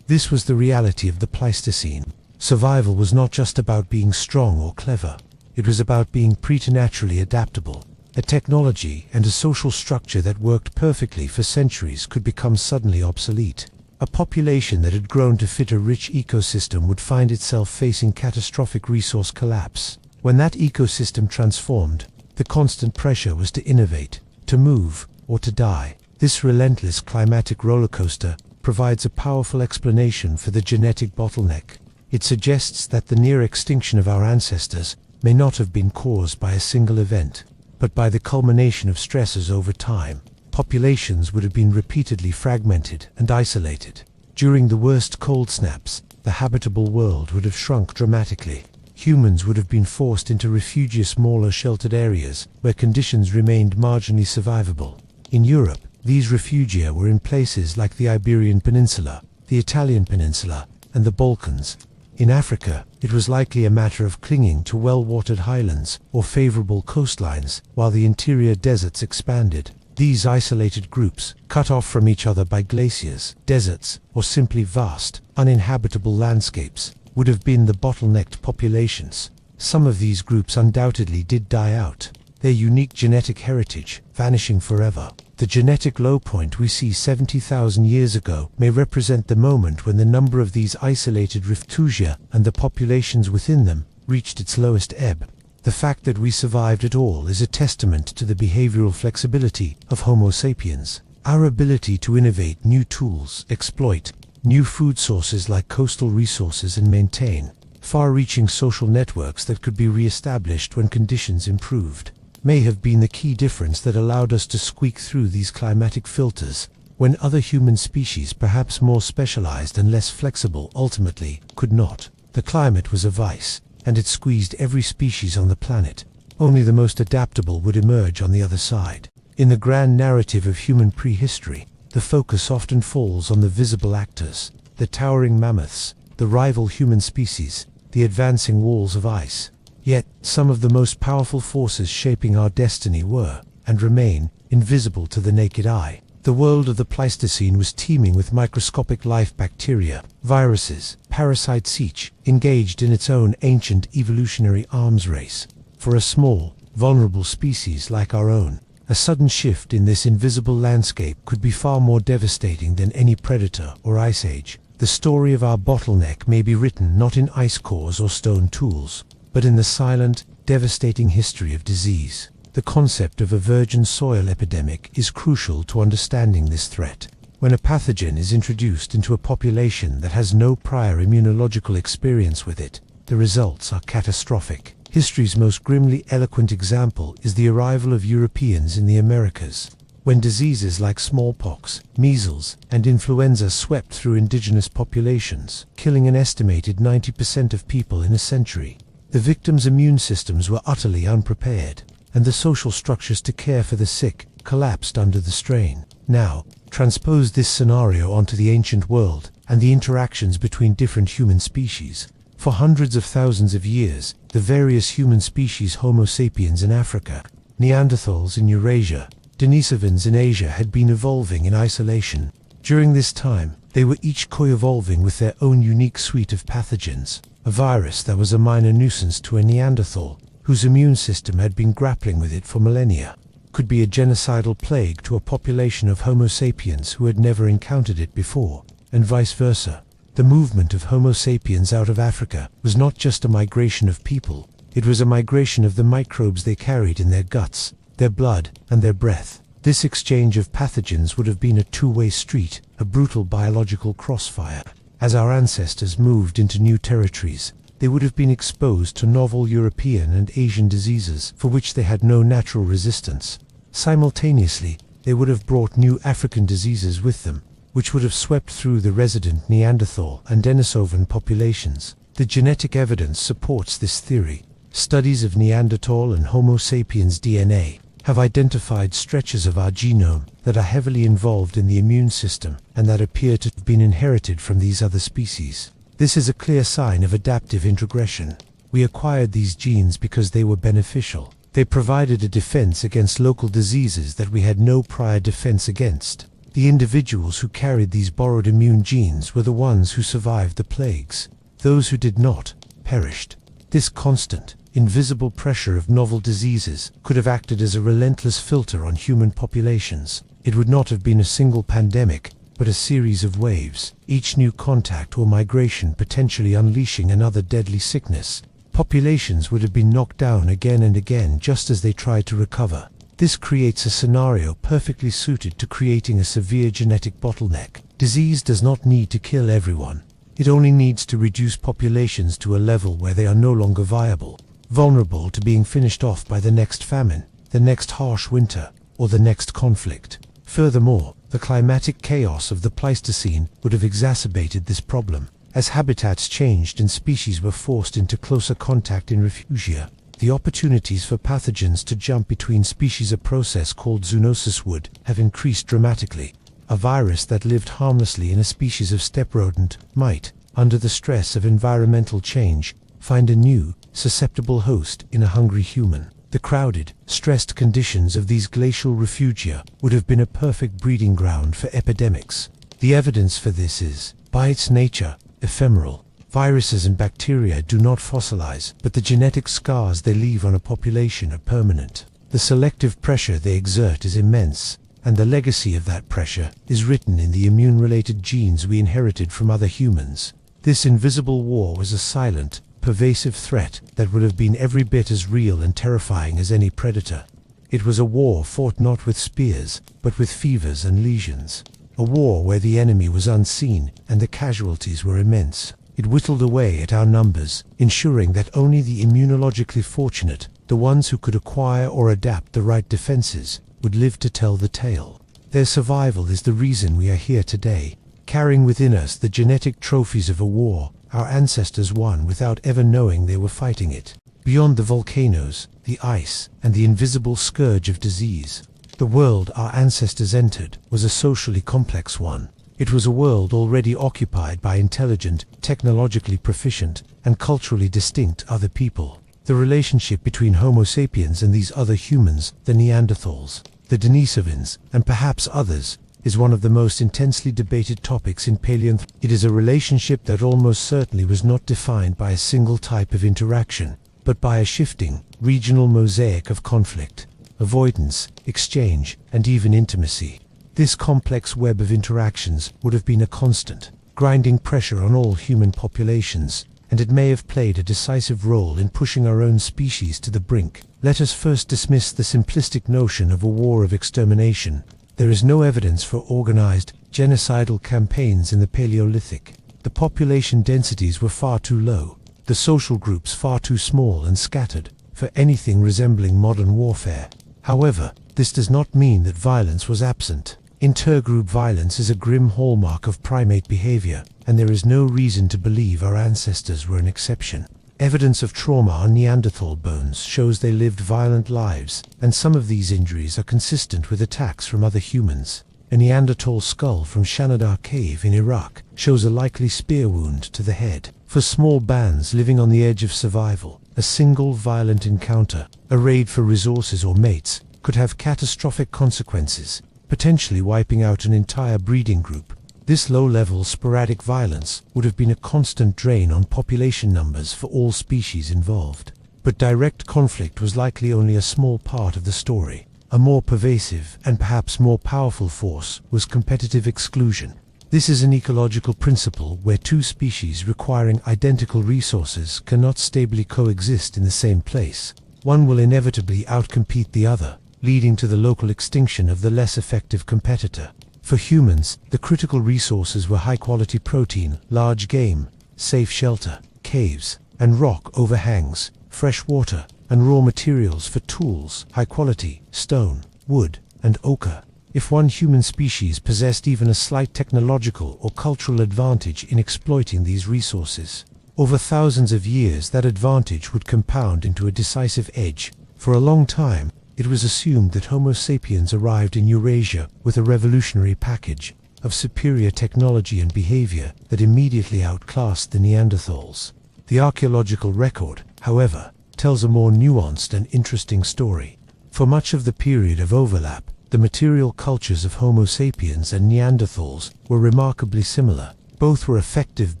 This was the reality of the Pleistocene. Survival was not just about being strong or clever. It was about being preternaturally adaptable. A technology and a social structure that worked perfectly for centuries could become suddenly obsolete. A population that had grown to fit a rich ecosystem would find itself facing catastrophic resource collapse. When that ecosystem transformed, the constant pressure was to innovate, to move, or to die. This relentless climatic rollercoaster provides a powerful explanation for the genetic bottleneck. It suggests that the near extinction of our ancestors may not have been caused by a single event, but by the culmination of stresses over time. Populations would have been repeatedly fragmented and isolated. During the worst cold snaps, the habitable world would have shrunk dramatically. Humans would have been forced into refugious, smaller sheltered areas where conditions remained marginally survivable. In Europe, these refugia were in places like the Iberian Peninsula, the Italian Peninsula, and the Balkans. In Africa, it was likely a matter of clinging to well-watered highlands or favorable coastlines while the interior deserts expanded. These isolated groups, cut off from each other by glaciers, deserts, or simply vast, uninhabitable landscapes, would have been the bottlenecked populations. Some of these groups undoubtedly did die out, their unique genetic heritage vanishing forever. The genetic low point we see 70,000 years ago may represent the moment when the number of these isolated refugia and the populations within them reached its lowest ebb. The fact that we survived at all is a testament to the behavioral flexibility of Homo sapiens. Our ability to innovate new tools, exploit new food sources like coastal resources, and maintain far-reaching social networks that could be re-established when conditions improved, may have been the key difference that allowed us to squeak through these climatic filters when other human species, perhaps more specialized and less flexible, ultimately could not. The climate was a vice, and it squeezed every species on the planet. Only the most adaptable would emerge on the other side. In the grand narrative of human prehistory, the focus often falls on the visible actors, the towering mammoths, the rival human species, the advancing walls of ice. Yet, some of the most powerful forces shaping our destiny were, and remain, invisible to the naked eye. The world of the Pleistocene was teeming with microscopic life, bacteria, viruses, parasites, each engaged in its own ancient evolutionary arms race. For a small, vulnerable species like our own, A sudden shift in this invisible landscape could be far more devastating than any predator or ice age. The story of our bottleneck may be written not in ice cores or stone tools, but in the silent, devastating history of disease. The concept of a virgin soil epidemic is crucial to understanding this threat. When a pathogen is introduced into a population that has no prior immunological experience with it, the results are catastrophic. History's most grimly eloquent example is the arrival of Europeans in the Americas. When diseases like smallpox, measles, and influenza swept through indigenous populations, killing an estimated 90% of people in a century, the victims' immune systems were utterly unprepared, and the social structures to care for the sick collapsed under the strain. Now, transpose this scenario onto the ancient world and the interactions between different human species. For hundreds of thousands of years, the various human species Homo sapiens in Africa, Neanderthals in Eurasia, Denisovans in Asia had been evolving in isolation. During this time, they were each co-evolving with their own unique suite of pathogens. A virus that was a minor nuisance to a Neanderthal, whose immune system had been grappling with it for millennia, could be a genocidal plague to a population of Homo sapiens who had never encountered it before, and vice versa. The movement of Homo sapiens out of Africa was not just a migration of people, it was a migration of the microbes they carried in their guts, their blood, and their breath. This exchange of pathogens would have been a two-way street, a brutal biological crossfire. As our ancestors moved into new territories, they would have been exposed to novel European and Asian diseases for which they had no natural resistance. Simultaneously, they would have brought new African diseases with them, which would have swept through the resident Neanderthal and Denisovan populations. The genetic evidence supports this theory. Studies of Neanderthal and Homo sapiens DNA have identified stretches of our genome that are heavily involved in the immune system and that appear to have been inherited from these other species. This is a clear sign of adaptive introgression. We acquired these genes because they were beneficial. They provided a defense against local diseases that we had no prior defense against. The individuals who carried these borrowed immune genes were the ones who survived the plagues. Those who did not perished. This constant, invisible pressure of novel diseases could have acted as a relentless filter on human populations. It would not have been a single pandemic, but a series of waves, each new contact or migration potentially unleashing another deadly sickness. Populations would have been knocked down again and again just as they tried to recover. This creates a scenario perfectly suited to creating a severe genetic bottleneck. Disease does not need to kill everyone. It only needs to reduce populations to a level where they are no longer viable, vulnerable to being finished off by the next famine, the next harsh winter, or the next conflict. Furthermore, the climatic chaos of the Pleistocene would have exacerbated this problem. As habitats changed and species were forced into closer contact in refugia, the opportunities for pathogens to jump between species, a process called zoonosis, would have increased dramatically. A virus that lived harmlessly in a species of steppe rodent might, under the stress of environmental change, find a new, susceptible host in a hungry human. The crowded, stressed conditions of these glacial refugia would have been a perfect breeding ground for epidemics. The evidence for this is, by its nature, ephemeral. Viruses and bacteria do not fossilize, but the genetic scars they leave on a population are permanent. The selective pressure they exert is immense, and the legacy of that pressure is written in the immune-related genes we inherited from other humans. This invisible war was a silent, pervasive threat that would have been every bit as real and terrifying as any predator. It was a war fought not with spears, but with fevers and lesions. A war where the enemy was unseen and the casualties were immense. It whittled away at our numbers, ensuring that only the immunologically fortunate, the ones who could acquire or adapt the right defenses, would live to tell the tale. Their survival is the reason we are here today, carrying within us the genetic trophies of a war our ancestors won without ever knowing they were fighting it. Beyond the volcanoes, the ice, and the invisible scourge of disease, the world our ancestors entered was a socially complex one. It was a world already occupied by intelligent, technologically proficient, and culturally distinct other people. The relationship between Homo sapiens and these other humans, the Neanderthals, the Denisovans, and perhaps others, is one of the most intensely debated topics in paleontology. It is a relationship that almost certainly was not defined by a single type of interaction, but by a shifting, regional mosaic of conflict. avoidance, exchange, and even intimacy. This complex web of interactions would have been a constant, grinding pressure on all human populations, and it may have played a decisive role in pushing our own species to the brink. Let us first dismiss the simplistic notion of a war of extermination. There is no evidence for organized, genocidal campaigns in the Paleolithic. The population densities were far too low, the social groups far too small and scattered, for anything resembling modern warfare. However, this does not mean that violence was absent. Intergroup violence is a grim hallmark of primate behavior, and there is no reason to believe our ancestors were an exception. Evidence of trauma on Neanderthal bones shows they lived violent lives, and some of these injuries are consistent with attacks from other humans. A Neanderthal skull from Shanadar Cave in Iraq shows a likely spear wound to the head. For small bands living on the edge of survival, a single violent encounter, a raid for resources or mates, could have catastrophic consequences, potentially wiping out an entire breeding group. This low-level sporadic violence would have been a constant drain on population numbers for all species involved. But direct conflict was likely only a small part of the story. A more pervasive and perhaps more powerful force was competitive exclusion. This is an ecological principle where two species requiring identical resources cannot stably coexist in the same place. One will inevitably outcompete the other, leading to the local extinction of the less effective competitor. For humans, the critical resources were high-quality protein, large game, safe shelter, caves, and rock overhangs, fresh water, and raw materials for tools, high-quality, stone, wood, and ochre. If one human species possessed even a slight technological or cultural advantage in exploiting these resources, over thousands of years that advantage would compound into a decisive edge. For a long time, it was assumed that Homo sapiens arrived in Eurasia with a revolutionary package of superior technology and behavior that immediately outclassed the Neanderthals. The archaeological record, however, tells a more nuanced and interesting story. For much of the period of overlap, the material cultures of Homo sapiens and Neanderthals were remarkably similar. Both were effective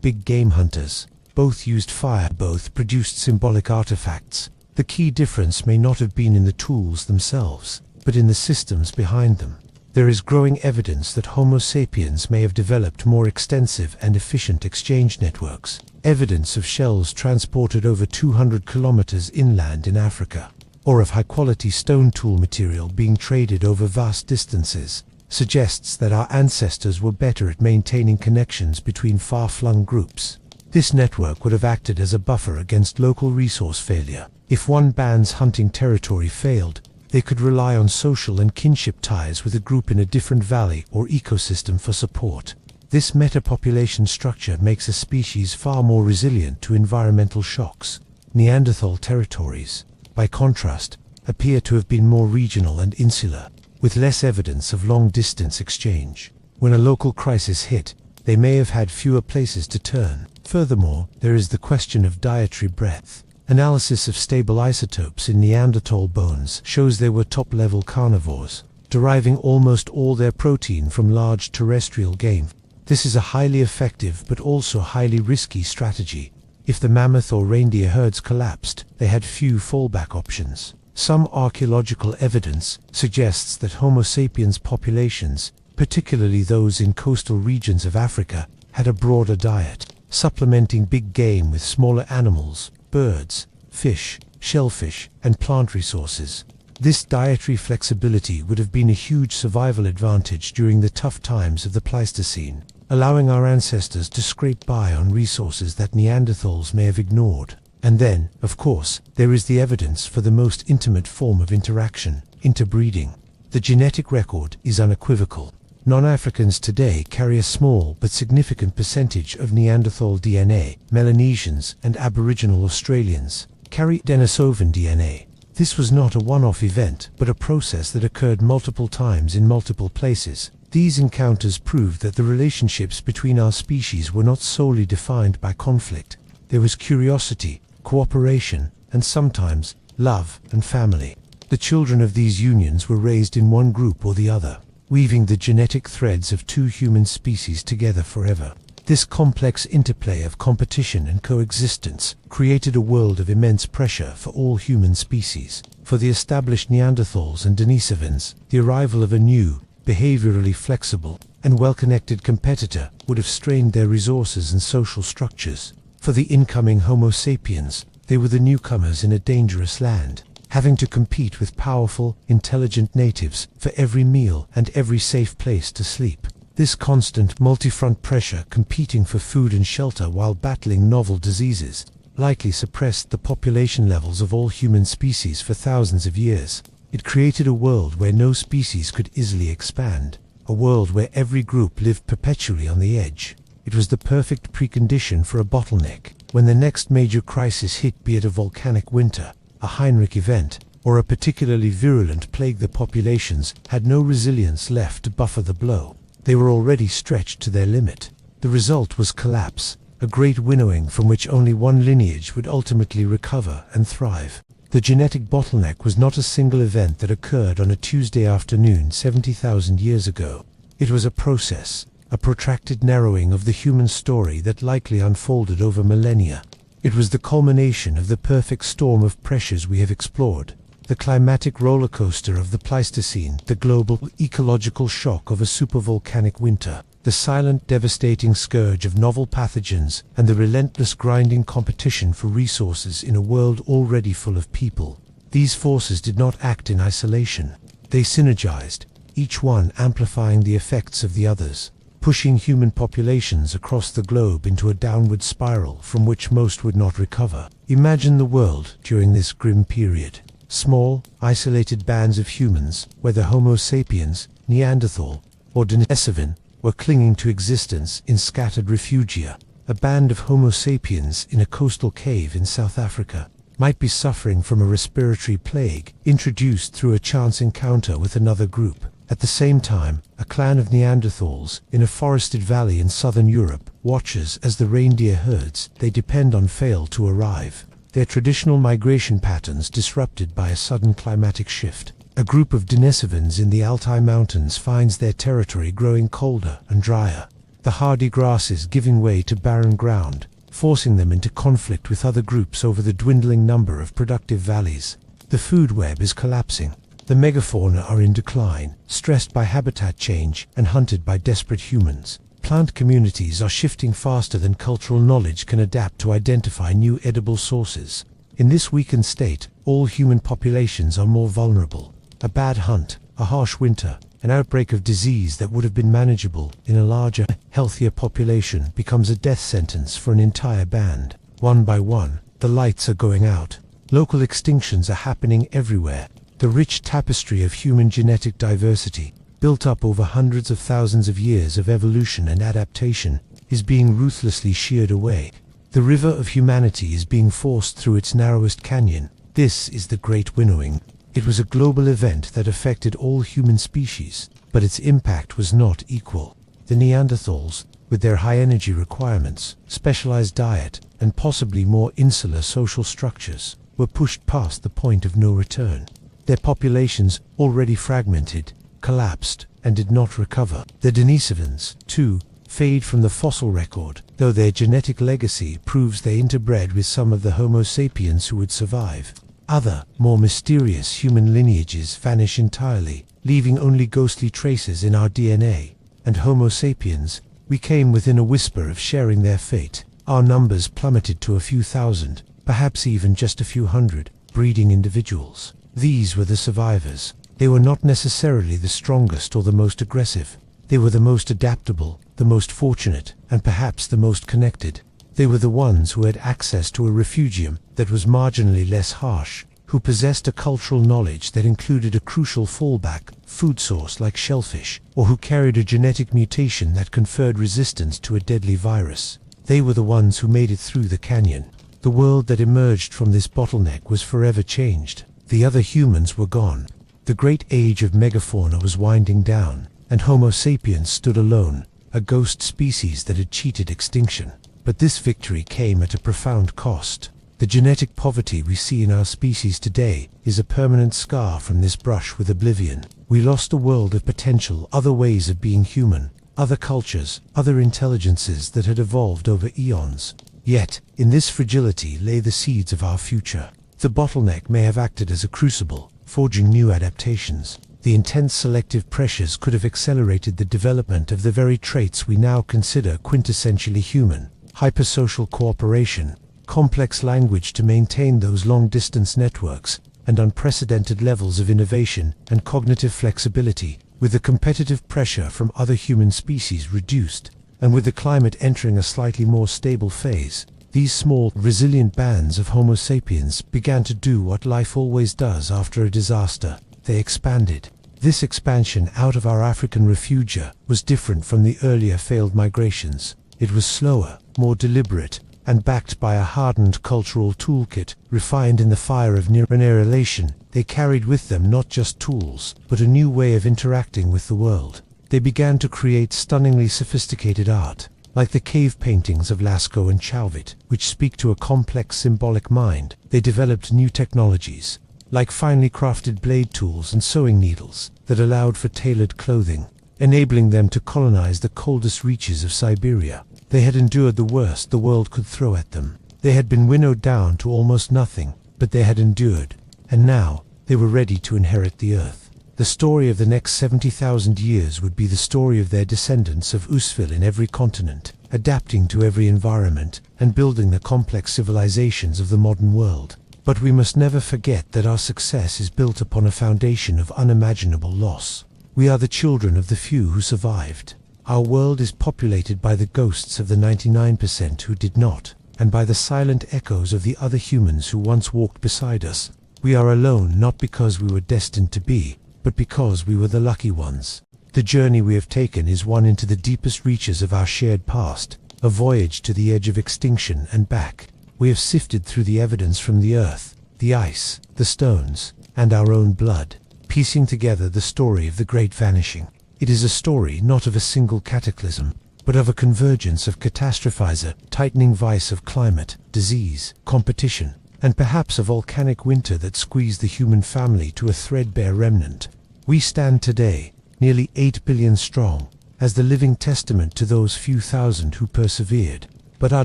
big game hunters. Both used fire. Both produced symbolic artifacts. The key difference may not have been in the tools themselves, but in the systems behind them. There is growing evidence that Homo sapiens may have developed more extensive and efficient exchange networks. Evidence of shells transported over 200 kilometers inland in Africa, or of high-quality stone tool material being traded over vast distances, suggests that our ancestors were better at maintaining connections between far-flung groups. This network would have acted as a buffer against local resource failure. If one band's hunting territory failed, they could rely on social and kinship ties with a group in a different valley or ecosystem for support. This meta-population structure makes a species far more resilient to environmental shocks. Neanderthal territories, by contrast, appear to have been more regional and insular, with less evidence of long-distance exchange. When a local crisis hit, they may have had fewer places to turn. Furthermore, there is the question of dietary breadth. Analysis of stable isotopes in Neanderthal bones shows they were top-level carnivores, deriving almost all their protein from large terrestrial game. This is a highly effective but also highly risky strategy. If the mammoth or reindeer herds collapsed, they had few fallback options. Some archaeological evidence suggests that Homo sapiens populations, particularly those in coastal regions of Africa, had a broader diet, supplementing big game with smaller animals, birds, fish, shellfish, and plant resources. This dietary flexibility would have been a huge survival advantage during the tough times of the Pleistocene, allowing our ancestors to scrape by on resources that Neanderthals may have ignored. And then, of course, there is the evidence for the most intimate form of interaction, interbreeding. The genetic record is unequivocal. Non-Africans today carry a small but significant percentage of Neanderthal DNA. Melanesians and Aboriginal Australians carry Denisovan DNA. This was not a one-off event, but a process that occurred multiple times in multiple places. These encounters proved that the relationships between our species were not solely defined by conflict. There was curiosity, cooperation, and sometimes love and family. The children of these unions were raised in one group or the other, weaving the genetic threads of two human species together forever. This complex interplay of competition and coexistence created a world of immense pressure for all human species. For the established Neanderthals and Denisovans, the arrival of a new, behaviorally flexible, and well-connected competitor would have strained their resources and social structures. For the incoming Homo sapiens, they were the newcomers in a dangerous land, having to compete with powerful, intelligent natives for every meal and every safe place to sleep. This constant multi-front pressure, competing for food and shelter while battling novel diseases, likely suppressed the population levels of all human species for thousands of years. It created a world where no species could easily expand, a world where every group lived perpetually on the edge. It was the perfect precondition for a bottleneck. When the next major crisis hit, be it a volcanic winter, a Heinrich event, or a particularly virulent plague, the populations had no resilience left to buffer the blow. They were already stretched to their limit. The result was collapse, a great winnowing from which only one lineage would ultimately recover and thrive. The genetic bottleneck was not a single event that occurred on a Tuesday afternoon 70,000 years ago. It was a process, a protracted narrowing of the human story that likely unfolded over millennia. It was the culmination of the perfect storm of pressures we have explored. The climatic roller coaster of the Pleistocene, the global ecological shock of a supervolcanic winter, the silent devastating scourge of novel pathogens, and the relentless grinding competition for resources in a world already full of people. These forces did not act in isolation. They synergized, each one amplifying the effects of the others, pushing human populations across the globe into a downward spiral from which most would not recover. Imagine the world during this grim period. Small, isolated bands of humans, whether Homo sapiens, Neanderthal, or Denisovan, were clinging to existence in scattered refugia. A band of Homo sapiens in a coastal cave in South Africa might be suffering from a respiratory plague introduced through a chance encounter with another group. At the same time, a clan of Neanderthals in a forested valley in southern Europe watches as the reindeer herds they depend on fail to arrive, their traditional migration patterns disrupted by a sudden climatic shift. A group of Denisovans in the Altai Mountains finds their territory growing colder and drier, the hardy grasses giving way to barren ground, forcing them into conflict with other groups over the dwindling number of productive valleys. The food web is collapsing. The megafauna are in decline, stressed by habitat change and hunted by desperate humans. Plant communities are shifting faster than cultural knowledge can adapt to identify new edible sources. In this weakened state, all human populations are more vulnerable. A bad hunt, a harsh winter, an outbreak of disease that would have been manageable in a larger, healthier population becomes a death sentence for an entire band. One by one, the lights are going out. Local extinctions are happening everywhere. The rich tapestry of human genetic diversity, built up over hundreds of thousands of years of evolution and adaptation, is being ruthlessly sheared away. The river of humanity is being forced through its narrowest canyon. This is the Great Winnowing. It was a global event that affected all human species, but its impact was not equal. The Neanderthals, with their high energy requirements, specialized diet, and possibly more insular social structures, were pushed past the point of no return. Their populations, already fragmented, collapsed and did not recover. The Denisovans, too, fade from the fossil record, though their genetic legacy proves they interbred with some of the Homo sapiens who would survive. Other, more mysterious human lineages vanish entirely, leaving only ghostly traces in our DNA. And Homo sapiens, we came within a whisper of sharing their fate. Our numbers plummeted to a few thousand, perhaps even just a few hundred, breeding individuals. These were the survivors. They were not necessarily the strongest or the most aggressive. They were the most adaptable, the most fortunate, and perhaps the most connected. They were the ones who had access to a refugium that was marginally less harsh, who possessed a cultural knowledge that included a crucial fallback food source like shellfish, or who carried a genetic mutation that conferred resistance to a deadly virus. They were the ones who made it through the canyon. The world that emerged from this bottleneck was forever changed. The other humans were gone. The great age of megafauna was winding down, and Homo sapiens stood alone, a ghost species that had cheated extinction. But this victory came at a profound cost. The genetic poverty we see in our species today is a permanent scar from this brush with oblivion. We lost a world of potential, other ways of being human, other cultures, other intelligences that had evolved over eons. Yet, in this fragility lay the seeds of our future. The bottleneck may have acted as a crucible, forging new adaptations. The intense selective pressures could have accelerated the development of the very traits we now consider quintessentially human: hypersocial cooperation, complex language to maintain those long-distance networks, and unprecedented levels of innovation and cognitive flexibility. With the competitive pressure from other human species reduced, and with the climate entering a slightly more stable phase, these small, resilient bands of Homo sapiens began to do what life always does after a disaster: they expanded. This expansion out of our African refugia was different from the earlier failed migrations. It was slower, more deliberate, and backed by a hardened cultural toolkit, refined in the fire of narration. They carried with them not just tools, but a new way of interacting with the world. They began to create stunningly sophisticated art, like the cave paintings of Lascaux and Chauvet, which speak to a complex symbolic mind. They developed new technologies, like finely crafted blade tools and sewing needles, that allowed for tailored clothing, enabling them to colonize the coldest reaches of Siberia. They had endured the worst the world could throw at them. They had been winnowed down to almost nothing, but they had endured, and now they were ready to inherit the earth. The story of the next 70,000 years would be the story of their descendants of Usfil in every continent, adapting to every environment and building the complex civilizations of the modern world. But we must never forget that our success is built upon a foundation of unimaginable loss. We are the children of the few who survived. Our world is populated by the ghosts of the 99% who did not, and by the silent echoes of the other humans who once walked beside us. We are alone not because we were destined to be, but because we were the lucky ones. The journey we have taken is one into the deepest reaches of our shared past, a voyage to the edge of extinction and back. We have sifted through the evidence from the earth, the ice, the stones, and our own blood, piecing together the story of the great vanishing. It is a story not of a single cataclysm, but of a convergence of catastrophizer, tightening vice of climate, disease, competition, and perhaps a volcanic winter that squeezed the human family to a threadbare remnant. We stand today, nearly 8 billion strong, as the living testament to those few thousand who persevered. But our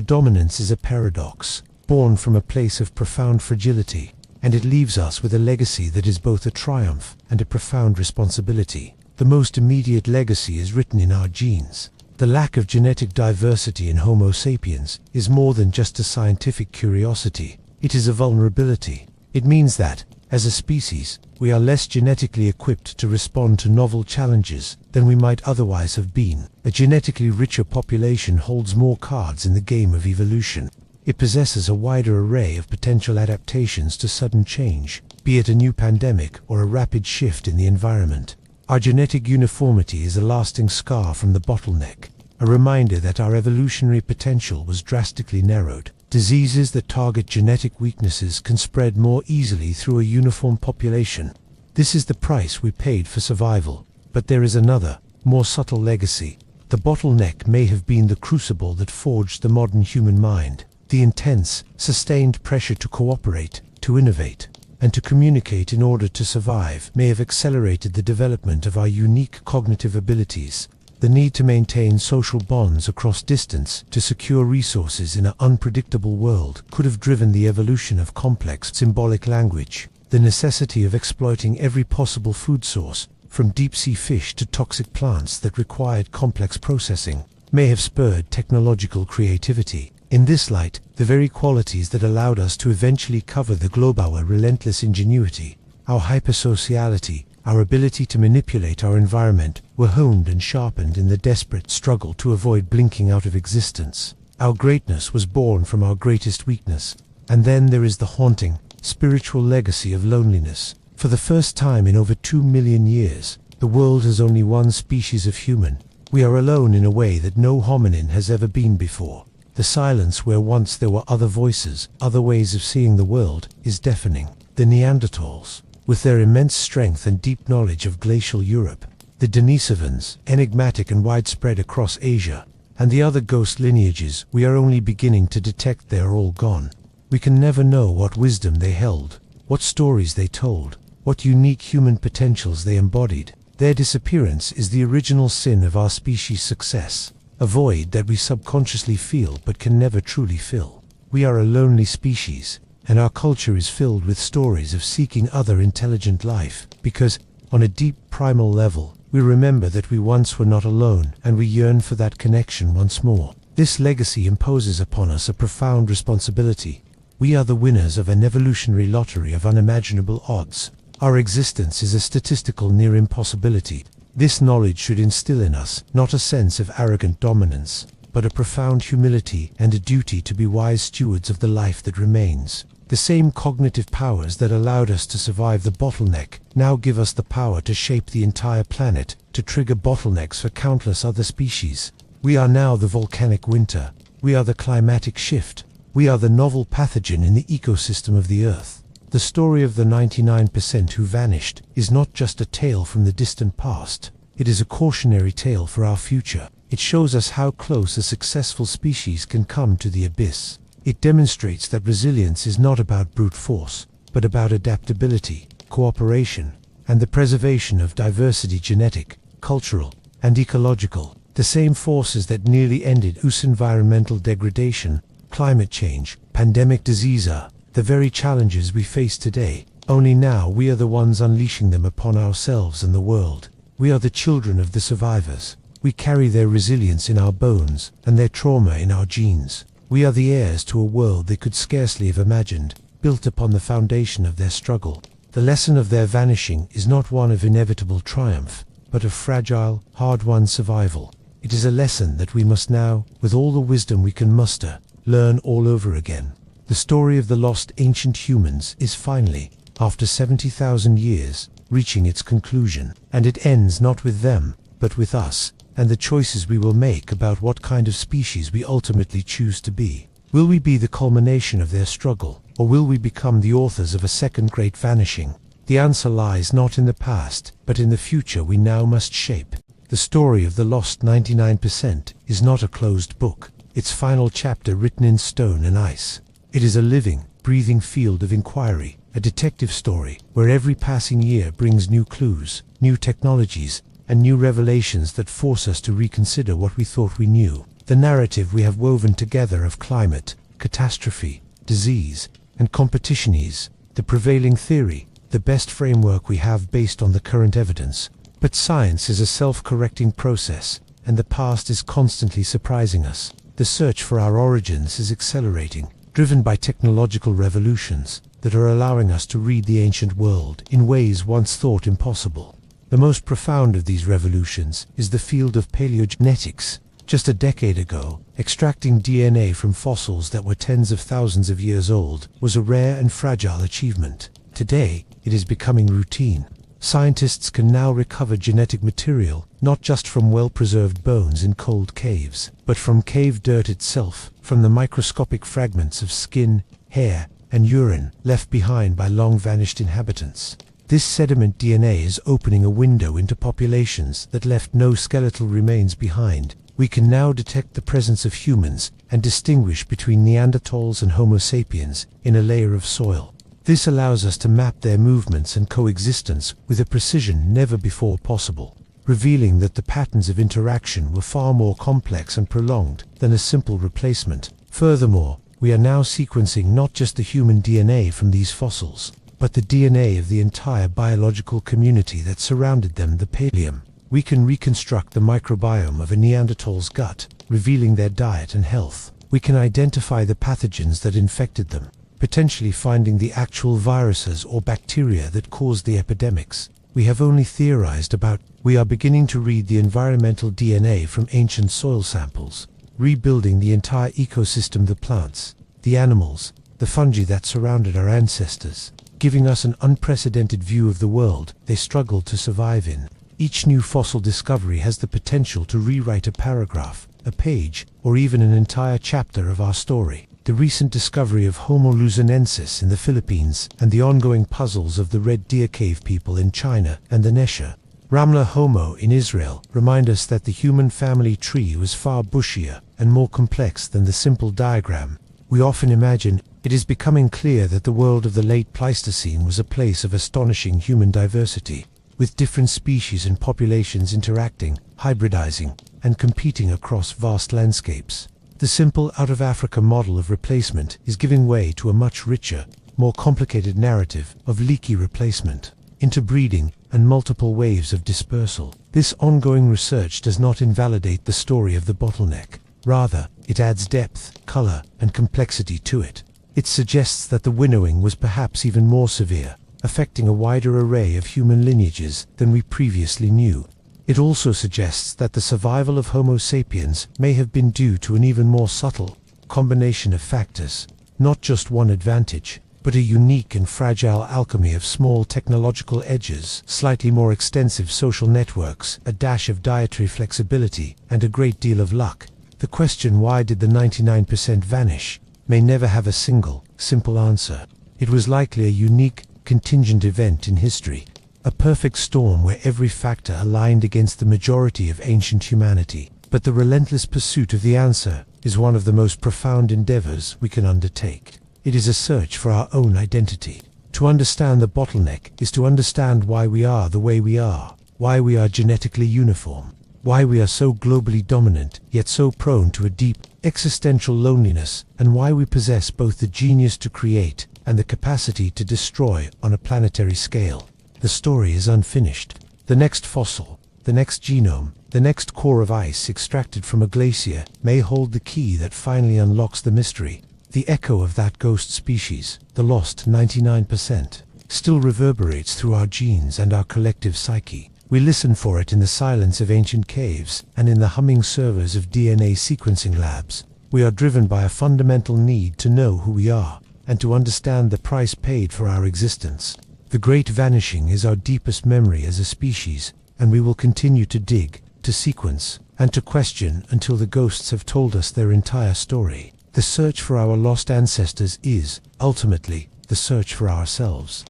dominance is a paradox, born from a place of profound fragility, and it leaves us with a legacy that is both a triumph and a profound responsibility. The most immediate legacy is written in our genes. The lack of genetic diversity in Homo sapiens is more than just a scientific curiosity. It is a vulnerability. It means that, as a species, we are less genetically equipped to respond to novel challenges than we might otherwise have been. A genetically richer population holds more cards in the game of evolution. It possesses a wider array of potential adaptations to sudden change, be it a new pandemic or a rapid shift in the environment. Our genetic uniformity is a lasting scar from the bottleneck, a reminder that our evolutionary potential was drastically narrowed. Diseases that target genetic weaknesses can spread more easily through a uniform population. This is the price we paid for survival. But there is another, more subtle legacy. The bottleneck may have been the crucible that forged the modern human mind. The intense, sustained pressure to cooperate, to innovate, and to communicate in order to survive may have accelerated the development of our unique cognitive abilities. The need to maintain social bonds across distance to secure resources in an unpredictable world could have driven the evolution of complex symbolic language. The necessity of exploiting every possible food source, from deep-sea fish to toxic plants that required complex processing, may have spurred technological creativity. In this light, the very qualities that allowed us to eventually cover the globe, our relentless ingenuity, our hypersociality, our ability to manipulate our environment, were honed and sharpened in the desperate struggle to avoid blinking out of existence. Our greatness was born from our greatest weakness. And then there is the haunting, spiritual legacy of loneliness. For the first time in over 2 million years, the world has only one species of human. We are alone in a way that no hominin has ever been before. The silence where once there were other voices, other ways of seeing the world, is deafening. The Neanderthals, with their immense strength and deep knowledge of glacial Europe, the Denisovans, enigmatic and widespread across Asia, and the other ghost lineages we are only beginning to detect, they are all gone. We can never know what wisdom they held, what stories they told, what unique human potentials they embodied. Their disappearance is the original sin of our species' success, a void that we subconsciously feel but can never truly fill. We are a lonely species, and our culture is filled with stories of seeking other intelligent life, because, on a deep primal level, we remember that we once were not alone, and we yearn for that connection once more. This legacy imposes upon us a profound responsibility. We are the winners of an evolutionary lottery of unimaginable odds. Our existence is a statistical near impossibility. This knowledge should instill in us not a sense of arrogant dominance, but a profound humility and a duty to be wise stewards of the life that remains. The same cognitive powers that allowed us to survive the bottleneck now give us the power to shape the entire planet, to trigger bottlenecks for countless other species. We are now the volcanic winter. We are the climatic shift. We are the novel pathogen in the ecosystem of the Earth. The story of the 99% who vanished is not just a tale from the distant past. It is a cautionary tale for our future. It shows us how close a successful species can come to the abyss. It demonstrates that resilience is not about brute force, but about adaptability, cooperation, and the preservation of diversity, genetic, cultural, and ecological. The same forces that nearly ended Earth's environmental degradation, climate change, pandemic disease are the very challenges we face today. Only now we are the ones unleashing them upon ourselves and the world. We are the children of the survivors. We carry their resilience in our bones and their trauma in our genes. We are the heirs to a world they could scarcely have imagined, built upon the foundation of their struggle. The lesson of their vanishing is not one of inevitable triumph, but of fragile, hard-won survival. It is a lesson that we must now, with all the wisdom we can muster, learn all over again. The story of the lost ancient humans is finally, after 70,000 years, reaching its conclusion, and it ends not with them, but with us, and the choices we will make about what kind of species we ultimately choose to be. Will we be the culmination of their struggle, or will we become the authors of a second great vanishing? The answer lies not in the past, but in the future we now must shape. The story of the lost 99% is not a closed book, its final chapter written in stone and ice. It is a living, breathing field of inquiry, a detective story, where every passing year brings new clues, new technologies, and new revelations that force us to reconsider what we thought we knew. The narrative we have woven together of climate, catastrophe, disease, and competition is the prevailing theory, the best framework we have based on the current evidence. But science is a self-correcting process, and the past is constantly surprising us. The search for our origins is accelerating, driven by technological revolutions that are allowing us to read the ancient world in ways once thought impossible. The most profound of these revolutions is the field of paleogenetics. Just a decade ago, extracting DNA from fossils that were tens of thousands of years old was a rare and fragile achievement. Today, it is becoming routine. Scientists can now recover genetic material not just from well-preserved bones in cold caves, but from cave dirt itself, from the microscopic fragments of skin, hair, and urine left behind by long-vanished inhabitants. This sediment DNA is opening a window into populations that left no skeletal remains behind. We can now detect the presence of humans and distinguish between Neanderthals and Homo sapiens in a layer of soil. This allows us to map their movements and coexistence with a precision never before possible, revealing that the patterns of interaction were far more complex and prolonged than a simple replacement. Furthermore, we are now sequencing not just the human DNA from these fossils, but the DNA of the entire biological community that surrounded them, the Paleum. We can reconstruct the microbiome of a Neanderthal's gut, revealing their diet and health. We can identify the pathogens that infected them, potentially finding the actual viruses or bacteria that caused the epidemics we have only theorized about. We are beginning to read the environmental DNA from ancient soil samples, rebuilding the entire ecosystem, the plants, the animals, the fungi that surrounded our ancestors, giving us an unprecedented view of the world they struggled to survive in. Each new fossil discovery has the potential to rewrite a paragraph, a page, or even an entire chapter of our story. The recent discovery of Homo luzonensis in the Philippines and the ongoing puzzles of the Red Deer Cave people in China and the Nesha Ramla Homo in Israel remind us that the human family tree was far bushier and more complex than the simple diagram we often imagine. It is becoming clear that the world of the late Pleistocene was a place of astonishing human diversity. with different species and populations interacting, hybridizing, and competing across vast landscapes. The simple out-of-Africa model of replacement is giving way to a much richer, more complicated narrative of leaky replacement, interbreeding, and multiple waves of dispersal. This ongoing research does not invalidate the story of the bottleneck. Rather, it adds depth, color, and complexity to it. It suggests that the winnowing was perhaps even more severe, affecting a wider array of human lineages than we previously knew. It also suggests that the survival of Homo sapiens may have been due to an even more subtle combination of factors, not just one advantage, but a unique and fragile alchemy of small technological edges, slightly more extensive social networks, a dash of dietary flexibility, and a great deal of luck. The question, why did the 99% vanish, may never have a single, simple answer. It was likely a unique, contingent event in history, a perfect storm where every factor aligned against the majority of ancient humanity. But the relentless pursuit of the answer is one of the most profound endeavors we can undertake. It is a search for our own identity. To understand the bottleneck is to understand why we are the way we are, why we are genetically uniform, why we are so globally dominant, yet so prone to a deep, existential loneliness, and why we possess both the genius to create and the capacity to destroy on a planetary scale. The story is unfinished. The next fossil, the next genome, the next core of ice extracted from a glacier may hold the key that finally unlocks the mystery. The echo of that ghost species, the lost 99%, still reverberates through our genes and our collective psyche. We listen for it in the silence of ancient caves and in the humming servers of DNA sequencing labs. We are driven by a fundamental need to know who we are and to understand the price paid for our existence. The great vanishing is our deepest memory as a species, and we will continue to dig, to sequence, and to question until the ghosts have told us their entire story. The search for our lost ancestors is, ultimately, the search for ourselves.